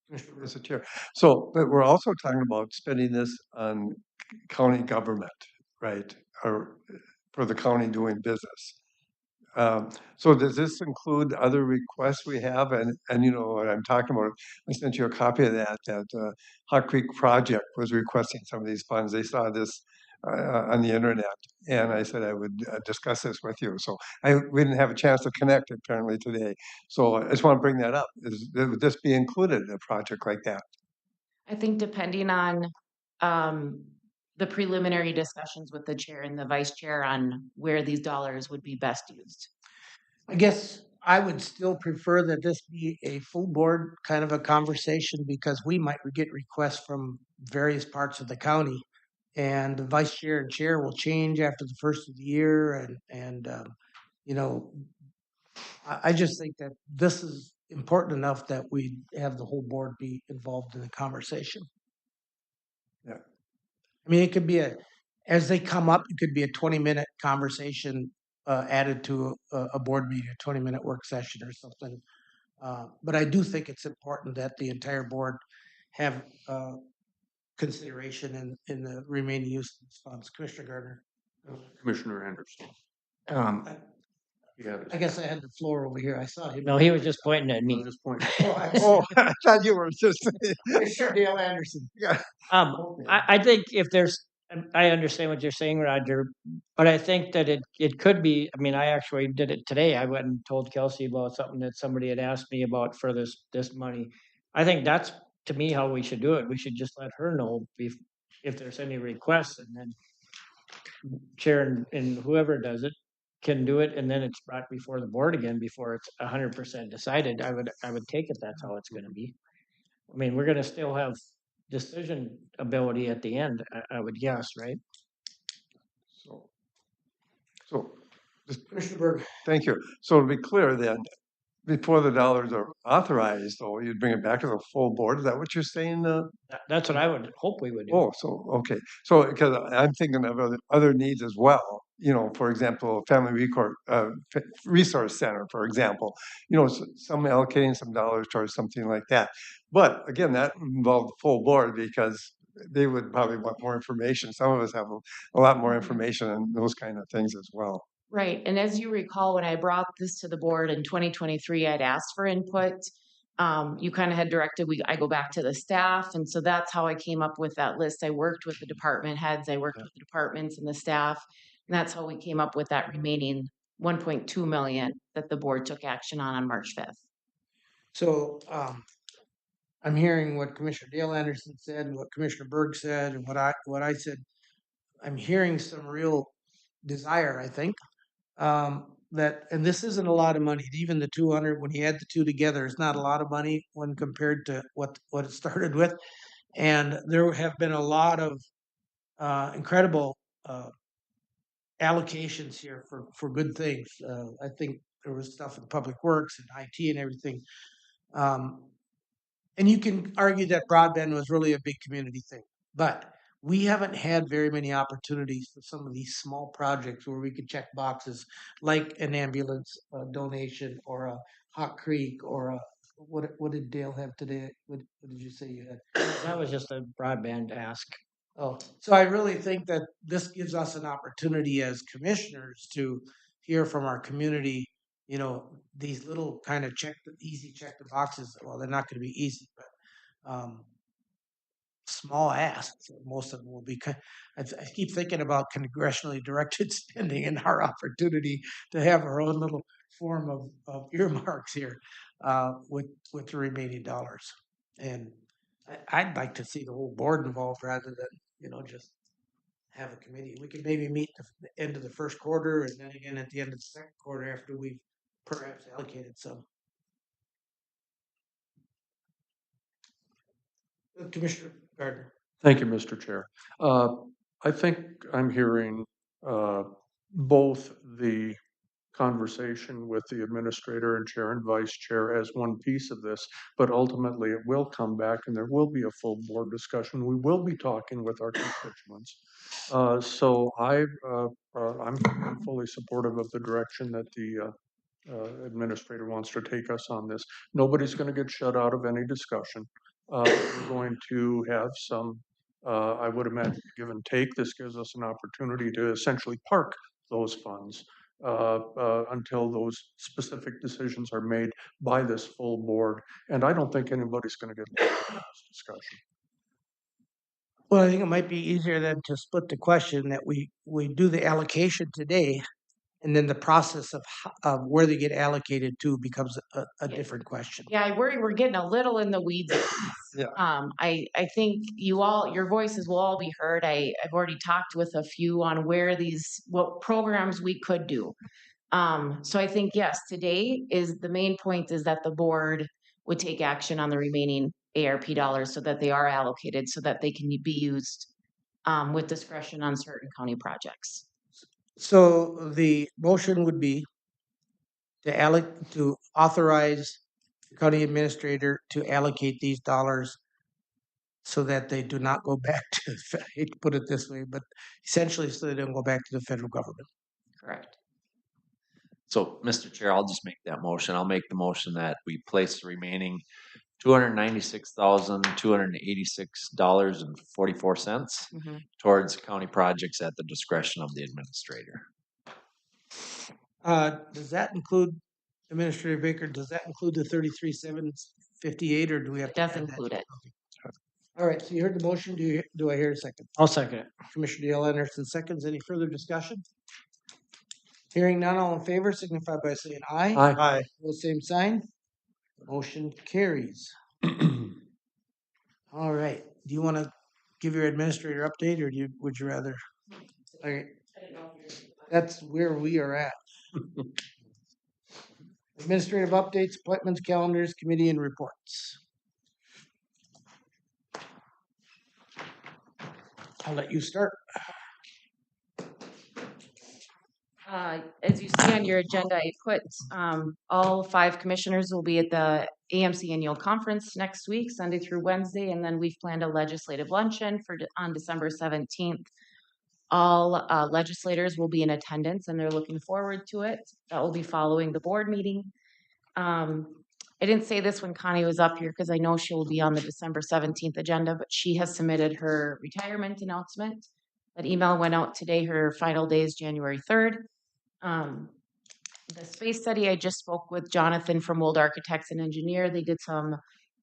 S1: Commissioner Brooks.
S2: Mr. Chair. So, but we're also talking about spending this on county government, right? Or for the county doing business. So does this include other requests we have? And you know what I'm talking about? I sent you a copy of that Hot Creek Project was requesting some of these funds. They saw this on the internet, and I said I would discuss this with you. So we didn't have a chance to connect apparently today. So I just want to bring that up. Would this be included in a project like that?
S8: I think depending on the preliminary discussions with the chair and the vice chair on where these dollars would be best used.
S1: I guess I would still prefer that this be a full board kind of a conversation because we might get requests from various parts of the county. And the vice chair and chair will change after the first of the year. You know, I just think that this is important enough that we have the whole board be involved in the conversation.
S2: Yeah.
S1: I mean, it could be as they come up, it could be a 20-minute conversation added to a board meeting, a 20-minute work session or something. But I do think it's important that the entire board have consideration in the remaining use of these funds. Commissioner Gardner.
S7: Commissioner Anderson.
S1: I guess I had the floor over here. I saw him.
S11: No, he was just pointing at me.
S7: Just pointing.
S2: Oh, I thought you were just.
S1: Commissioner Dale Anderson.
S2: Yeah.
S11: I think if there's, I understand what you're saying, Roger, but I think that it could be, I mean, I actually did it today. I went and told Kelsey about something that somebody had asked me about for this money. I think that's, to me, how we should do it. We should just let her know if there's any requests, and then chair and whoever does it can do it, and then it's brought before the board again before it's 100% decided. I would take it that's how it's going to be. I mean, we're going to still have decision ability at the end, I would guess, right?
S2: So, just,
S1: Commissioner Berg.
S2: thank you. So to be clear then, before the dollars are authorized, though, you'd bring it back to the full board. Is that what you're saying?
S11: That's what I would hope we would do.
S2: Oh, so, okay. So, because I'm thinking of other needs as well. You know, for example, Family Resource Center, for example. You know, some allocating some dollars towards something like that. But again, that involved the full board because they would probably want more information. Some of us have a lot more information and those kind of things as well.
S8: Right. And as you recall, when I brought this to the board in 2023, I'd asked for input. You kind of had directed I go back to the staff. And so that's how I came up with that list. I worked with the department heads, I worked with the departments and the staff. And that's how we came up with that remaining 1.2 million that the board took action on March 5th.
S1: So I'm hearing what Commissioner Dale Anderson said and what Commissioner Berg said and what I said. I'm hearing some real desire, I think, and this isn't a lot of money. Even the 200, when you add the two together, is not a lot of money when compared to what it started with. And there have been a lot of incredible allocations here for good things. I think there was stuff in public works and IT and everything. And you can argue that broadband was really a big community thing, but we haven't had very many opportunities for some of these small projects where we could check boxes like an ambulance donation or a Hot Creek or a what did Dale have today? What did you say you had?
S11: That was just a broadband ask.
S1: Oh, so I really think that this gives us an opportunity as commissioners to hear from our community. You know, these little kind of easy check the boxes. Well, they're not going to be easy, but small asks. Most of them will be. I keep thinking about congressionally directed spending and our opportunity to have our own little form of earmarks here with the remaining dollars. And I'd like to see the whole board involved rather than just have a committee. We could maybe meet at the end of the first quarter and then again at the end of the second quarter after we've perhaps allocated some. Commissioner Gardner.
S7: Thank you, Mr. Chair. I think I'm hearing both the conversation with the administrator and chair and vice chair as one piece of this, but ultimately it will come back and there will be a full board discussion. We will be talking with our constituents. I'm fully supportive of the direction that the administrator wants to take us on this. Nobody's going to get shut out of any discussion. We're going to have some, I would imagine, give and take. This gives us an opportunity to essentially park those funds until those specific decisions are made by this full board. And I don't think anybody's going to get lost in this discussion.
S1: Well, I think it might be easier than to split the question that we do the allocation today, and then the process of where they get allocated to becomes a different question.
S8: Yeah, I worry we're getting a little in the weeds.
S1: Yeah.
S8: I think your voices will all be heard. I've already talked with a few on what programs we could do. So I think, yes, today is the main point is that the board would take action on the remaining ARP dollars so that they are allocated so that they can be used with discretion on certain county projects.
S1: So the motion would be to authorize the county administrator to allocate these dollars so that they do not go back to, I hate to put it this way, but essentially so they don't go back to the federal government.
S8: Correct.
S4: So, Mr. Chair, I'll just make that motion. I'll make the motion that we place the remaining $296,286.44 towards county projects at the discretion of the administrator.
S1: Does that include, Administrator Baker, does that include the 33,758 or do we have
S8: It does include it.
S1: Okay. All right, so you heard the motion. Do I hear a second?
S11: I'll second it.
S1: Commissioner Dale Anderson seconds. Any further discussion? Hearing none, all in favor signify by saying aye.
S7: Aye.
S1: Pose same sign. Motion carries. All right. Do you want to give your administrator update or would you rather? Okay. That's where we are at. Administrative updates, appointments, calendars, committee and reports. I'll let you start.
S8: As you see on your agenda, I put all 5 commissioners will be at the AMC annual conference next week, Sunday through Wednesday, and then we've planned a legislative luncheon on December 17th. All legislators will be in attendance and they're looking forward to it. That will be following the board meeting. I didn't say this when Connie was up here because I know she will be on the December 17th agenda, but she has submitted her retirement announcement. That email went out today. Her final day is January 3rd. The space study, I just spoke with Jonathan from Wold Architects and Engineer. They did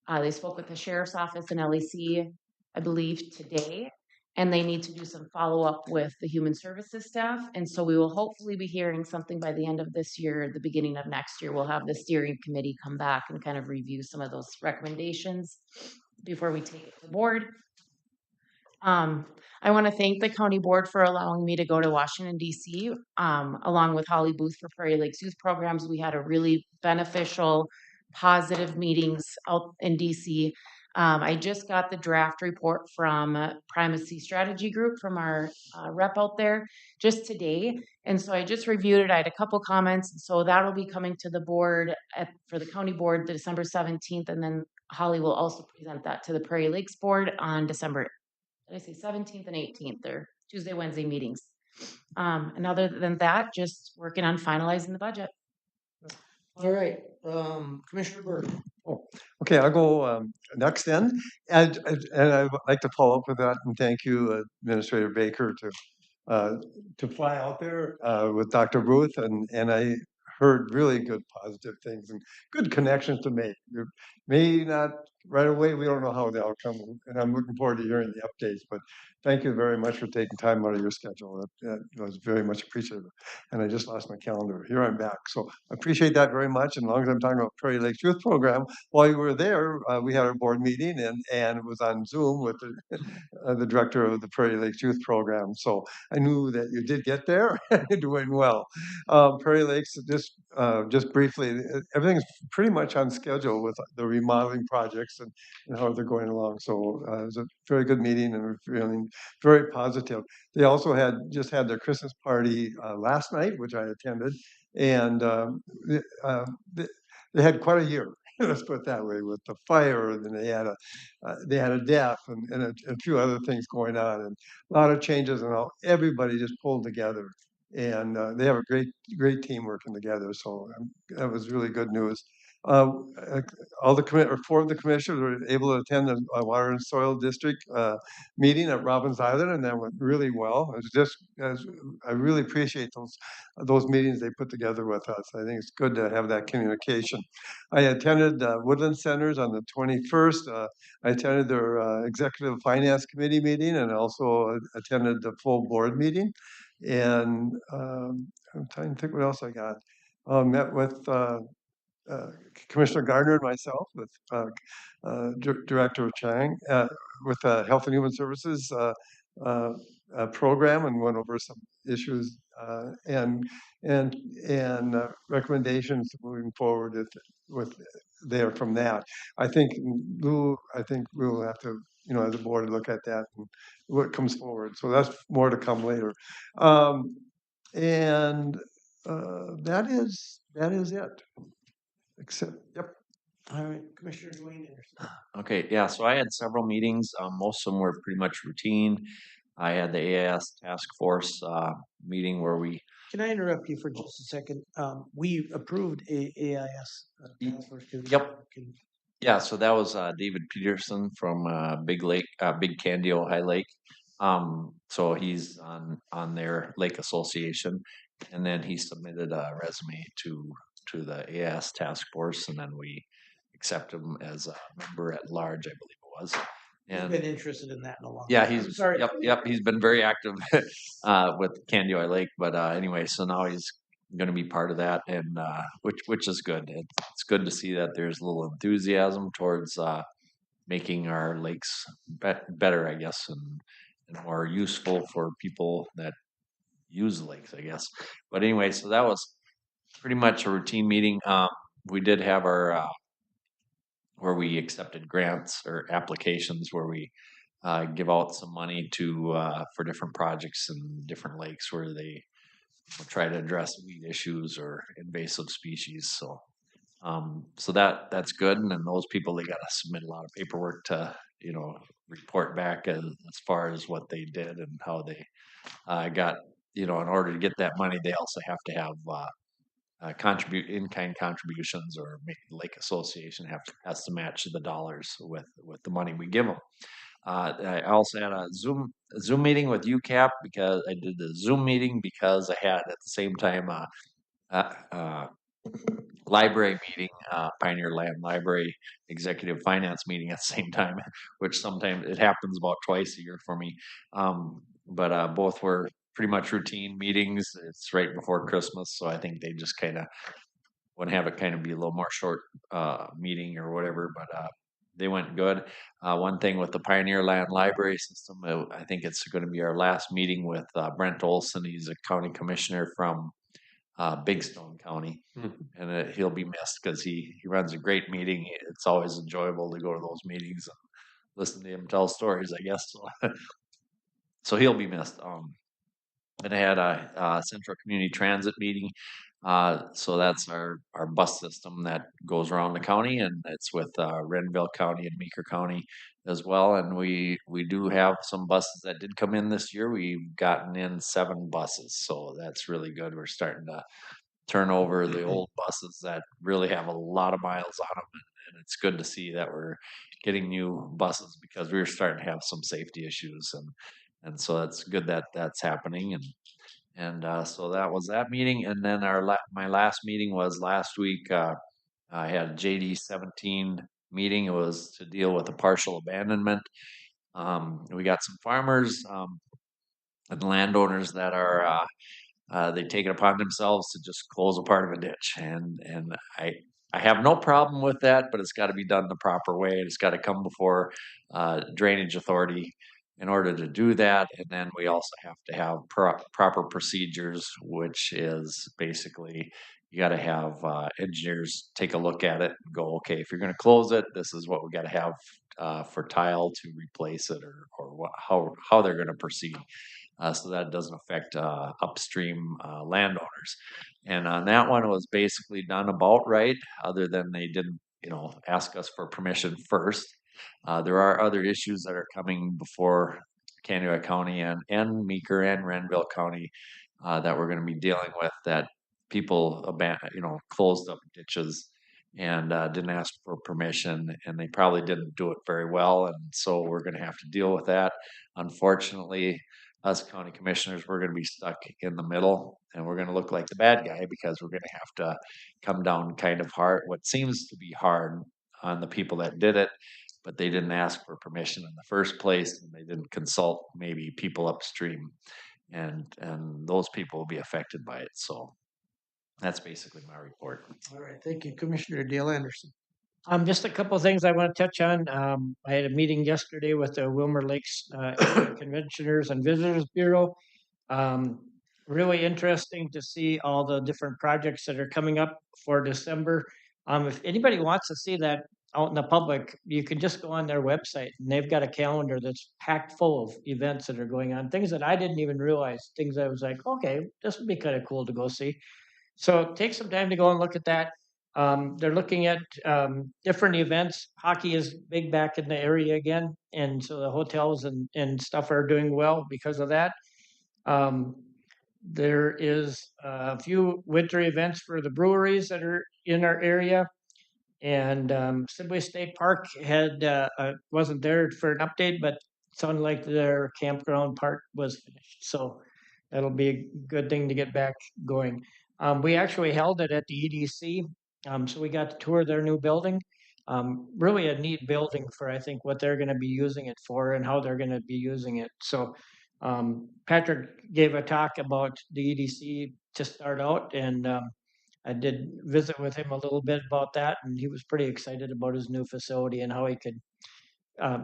S8: they spoke with the Sheriff's Office and LEC, I believe, today. And they need to do some follow-up with the Human Services staff. And so we will hopefully be hearing something by the end of this year, the beginning of next year. We'll have the steering committee come back and kind of review some of those recommendations before we take it to the board. I want to thank the county board for allowing me to go to Washington, D.C. Along with Holly Booth for Prairie Lakes Youth Programs. We had a really beneficial, positive meetings out in D.C. I just got the draft report from Primacy Strategy Group from our rep out there just today. And so I just reviewed it. I had a couple comments. So that'll be coming to the board for the county board, the December 17th. And then Holly will also present that to the Prairie Lakes board on December 17th and 18th. They're Tuesday, Wednesday meetings. And other than that, just working on finalizing the budget.
S1: All right, Commissioner Bird.
S2: Oh, okay, I'll go next then. And I would like to follow up with that and thank you, Administrator Baker, to fly out there with Dr. Booth. And I heard really good positive things and good connections to make. May not right away, we don't know how the outcome, and I'm looking forward to hearing the updates, but thank you very much for taking time out of your schedule. That was very much appreciated. And I just lost my calendar. Here I'm back. So I appreciate that very much. And as long as I'm talking about Prairie Lakes Youth Program, while you were there, we had our board meeting and it was on Zoom with the director of the Prairie Lakes Youth Program. So I knew that you did get there and you're doing well. Prairie Lakes, just briefly, everything's pretty much on schedule with the remodeling projects and how they're going along. So it was a very good meeting and we're feeling very positive. They also just had their Christmas party last night, which I attended, And they had quite a year. Let's put it that way, with the fire, and then they had a death, and a few other things going on, and a lot of changes, and everybody just pulled together, and they have a great team working together. So that was really good news. Uh, uh, all the or 4 of the commissioners were able to attend the Water and Soil District meeting at Robbins Island, and that went really well. I really appreciate those meetings they put together with us. I think it's good to have that communication. I attended Woodland Centers on the 21st. I attended their executive finance committee meeting, and also attended the full board meeting. And I'm trying to think what else I got. Met with Commissioner Gardner and myself, with Director Chang, with Health and Human Services program, and went over some issues and recommendations moving forward with there from that. I think we will have to, as a board, look at that and what comes forward. So that's more to come later. And that is it. Except, yep.
S1: All right, Commissioner Dwayne Anderson.
S4: Okay, yeah, so I had several meetings. Most of them were pretty much routine. I had the AIS task force meeting where we.
S1: Can I interrupt you for just a second? We approved AIS.
S4: Yep. Yeah, so that was David Peterson from Big Candio High Lake. So he's on their lake association, and then he submitted a resume to the AIS task force, and then we accepted him as a member at large, I believe it was.
S1: And he's been interested in that in a long
S4: yeah,
S1: time.
S4: he's yep, he's been very active with Candio High Lake. But anyway, so now he's going to be part of that, and which is good. It's good to see that there's a little enthusiasm towards making our lakes better, I guess, and more useful for people that use lakes, I guess. But anyway, so that was pretty much a routine meeting. We did have our where we accepted grants or applications where we give out some money to for different projects in different lakes where they try to address weed issues or invasive species. So that's good. And then those people, they got to submit a lot of paperwork to report back as far as what they did and how they got. In order to get that money, they also have to have in-kind contributions, or lake association has to match the dollars with the money we give them. I also had a Zoom meeting with UCAP because I did the Zoom meeting because I had at the same time library meeting, Pioneer Land Library executive finance meeting at the same time, which sometimes it happens about twice a year for me. But both were pretty much routine meetings. It's right before Christmas, so I think they just kind of want to have it kind of be a little more short meeting or whatever, but they went good. One thing with the Pioneer Land Library System, I think it's going to be our last meeting with Brent Olson. He's a county commissioner from Big Stone County, and he'll be missed because he runs a great meeting. It's always enjoyable to go to those meetings and listen to him tell stories, I guess. So he'll be missed. And I had a Central Community Transit meeting. So that's our bus system that goes around the county, and it's with Renville County and Meeker County as well. And we do have some buses that did come in this year. We've gotten in 7 buses, so that's really good. We're starting to turn over the old buses that really have a lot of miles on them, and it's good to see that we're getting new buses because we were starting to have some safety issues, and so that's good that that's happening. And so that was that meeting. And then my last meeting was last week. I had a JD 17 meeting. It was to deal with a partial abandonment. We got some farmers and landowners that are they take it upon themselves to just close a part of a ditch, and I have no problem with that, but it's got to be done the proper way. It's got to come before Drainage Authority in order to do that. And then we also have to have proper procedures, which is basically you got to have engineers take a look at it and go, okay, if you're going to close it, this is what we got to have for tile to replace it, or how they're going to proceed. so that it doesn't affect upstream landowners. And on that one, it was basically done about right, other than they didn't, ask us for permission first. There are other issues that are coming before Kansas County and Meeker and Renville County that we're going to be dealing with, that people closed up ditches and didn't ask for permission, and they probably didn't do it very well, and so we're going to have to deal with that. Unfortunately, us county commissioners, we're going to be stuck in the middle, and we're going to look like the bad guy because we're going to have to come down kind of hard, what seems to be hard on the people that did it, but they didn't ask for permission in the first place, and they didn't consult maybe people upstream, and those people will be affected by it. So that's basically my report.
S1: All right, thank you, Commissioner Dale Anderson.
S11: Just a couple of things I want to touch on. I had a meeting yesterday with the Wilmer Lakes Conventioners and Visitors Bureau. Really interesting to see all the different projects that are coming up for December. If anybody wants to see that out in the public, you can just go on their website, and they've got a calendar that's packed full of events that are going on, things that I didn't even realize, things I was like, okay, this would be kind of cool to go see. So take some time to go and look at that. They're looking at different events. Hockey is big back in the area again, and so the hotels and stuff are doing well because of that. There is a few winter events for the breweries that are in our area, and Sidway State Park had wasn't there for an update, but it sounded like their campground part was finished, so that'll be a good thing to get back going. We actually held it at the EDC, so we got to tour their new building. Really a neat building for, I think, what they're going to be using it for and how they're going to be using it. So Patrick gave a talk about the EDC to start out, and I did visit with him a little bit about that, and he was pretty excited about his new facility and how he could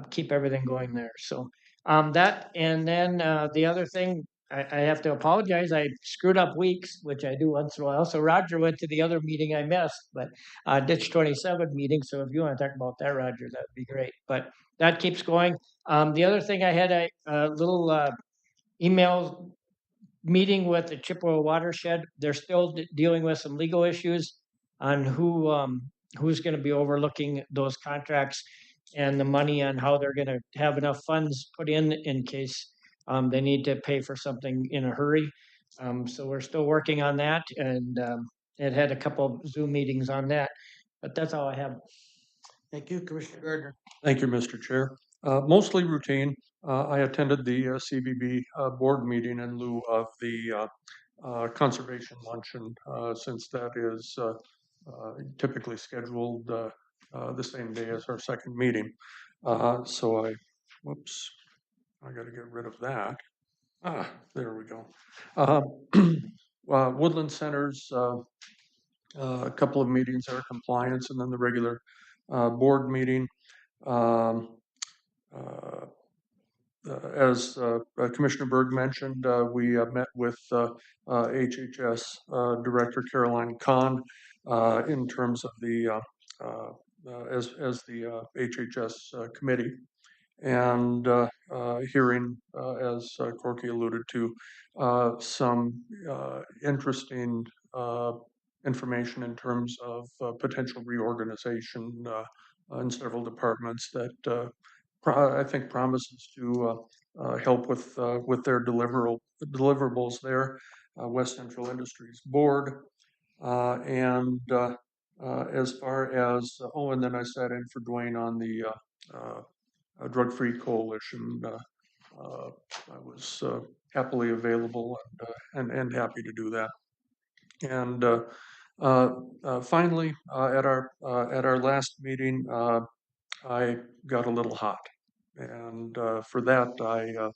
S11: keep everything going there. So that, and then the other thing, I have to apologize. I screwed up weeks, which I do once in a while. So Roger went to the other meeting I missed, but Ditch 27 meeting. So if you want to talk about that, Roger, that'd be great. But that keeps going. The other thing, I had a little email meeting with the Chippewa Watershed. They're still dealing with some legal issues on who's going to be overlooking those contracts and the money, on how they're going to have enough funds put in case they need to pay for something in a hurry. So we're still working on that, and it had a couple of Zoom meetings on that, but that's all I have.
S1: Thank you, Commissioner Gardner.
S7: Thank you, Mr. Chair. Mostly routine. I attended the CVB board meeting in lieu of the conservation luncheon, since that is typically scheduled the same day as our second meeting. So whoops, I got to get rid of that. There we go. Woodland Center's a couple of meetings there, compliance, and then the regular board meeting. As Commissioner Berg mentioned, we met with HHS Director Caroline Kahn in terms of the as the HHS committee, and hearing, as Corky alluded to, some interesting information in terms of potential reorganization in several departments that I think promises to help with their deliverables there. West Central Industries Board, and as far as and then I sat in for Dwayne on the Drug-Free Coalition. I was happily available and happy to do that. And finally, at our last meeting, I got a little hot, and for that I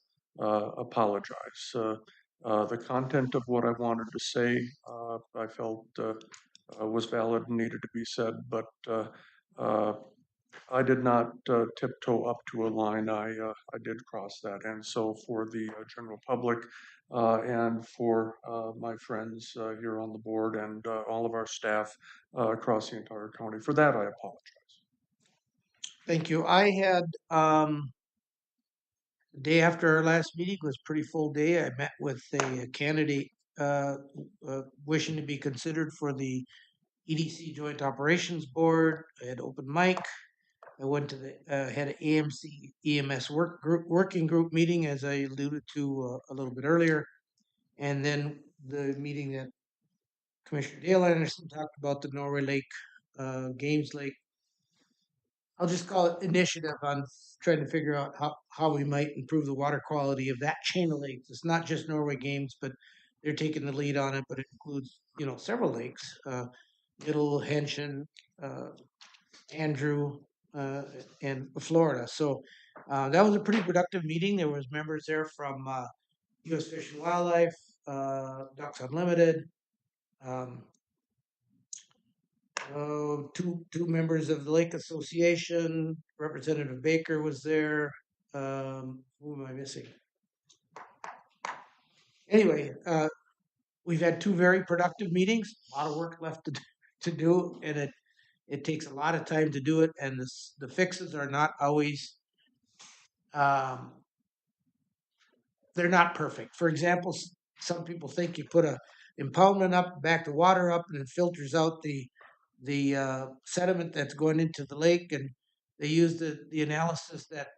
S7: apologize. The content of what I wanted to say, I felt was valid and needed to be said, but I did not tiptoe up to a line. I did cross that, and so for the general public and for my friends here on the board and all of our staff across the entire county, for that I apologize.
S1: Thank you. I had The day after our last meeting was a pretty full day. I met with a candidate wishing to be considered for the EDC Joint Operations Board. I had open mic. I went to the had an AMC EMS working group meeting, as I alluded to a little bit earlier, and then the meeting that Commissioner Dale Anderson talked about, the Norway Lake, Games Lake. I'll just call it initiative on trying to figure out how we might improve the water quality of that chain of lakes. It's not just Norway Games, but they're taking the lead on it, but it includes, several lakes, Middle, Henshin, Andrew, and Florida. So that was a pretty productive meeting. There was members there from U.S. Fish and Wildlife, Ducks Unlimited, two members of the Lake Association. Representative Baker was there. Who am I missing? Anyway, we've had two very productive meetings. A lot of work left to do, and it takes a lot of time to do it. And the fixes are not always they're not perfect. For example, some people think you put a impoundment up, back the water up, and it filters out the sediment that's going into the lake, and they use the analysis that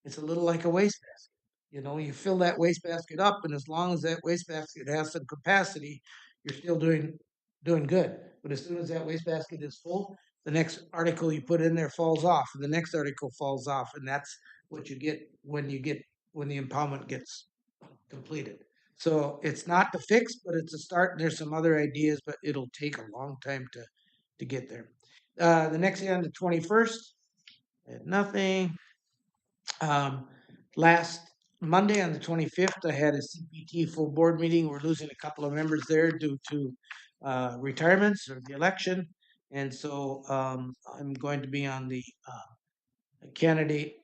S1: it's a little like a wastebasket. You fill that wastebasket up, and as long as that wastebasket has some capacity, you're still doing good. But as soon as that wastebasket is full, the next article you put in there falls off, and the next article falls off, and that's what you get when the impoundment gets completed. So it's not the fix, but it's a start. There's some other ideas, but it'll take a long time to get there. The next day on the 21st, I had nothing. Last Monday on the 25th, I had a CPT full board meeting. We're losing a couple of members there due to retirements or the election. And so I'm going to be on the candidate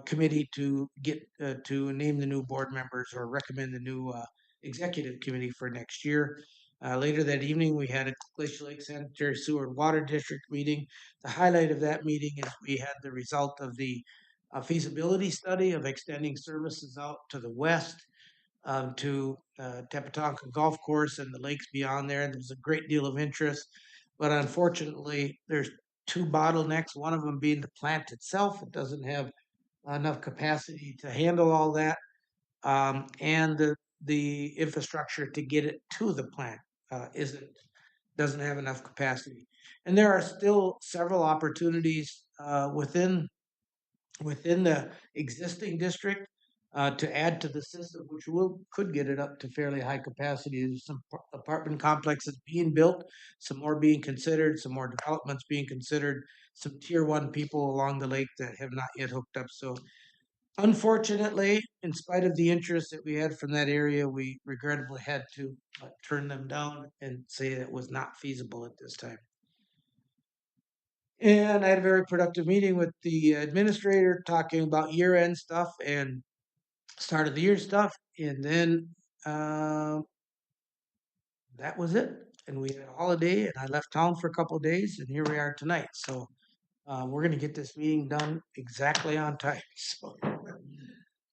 S1: committee to get to name the new board members or recommend the new executive committee for next year. Later that evening, we had a Glacier Lake Sanitary Sewer and Water District meeting. The highlight of that meeting is we had the result of the feasibility study of extending services out to the west to Tepetonka Golf Course and the lakes beyond there. There was a great deal of interest, but unfortunately, there's two bottlenecks. One of them being the plant itself; it doesn't have enough capacity to handle all that, and the infrastructure to get it to the plant doesn't have enough capacity. And there are still several opportunities within the existing district to add to the system, which could get it up to fairly high capacity. There's some apartment complexes being built, some more being considered, some more developments being considered, some tier 1 people along the lake that have not yet hooked up. So unfortunately, in spite of the interest that we had from that area, we regrettably had to turn them down and say that it was not feasible at this time. And I had a very productive meeting with the administrator talking about year-end stuff and start of the year stuff. And then that was it. And we had a holiday, and I left town for a couple of days, and here we are tonight. So we're going to get this meeting done exactly on time. So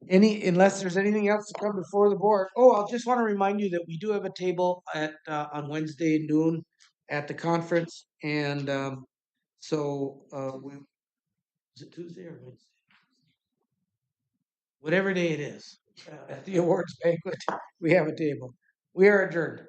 S1: unless there's anything else to come before the board. Oh, I'll just want to remind you that we do have a table on Wednesday noon at the conference, and so is it Tuesday or Wednesday? Whatever day it is, at the awards banquet, we have a table. We are adjourned.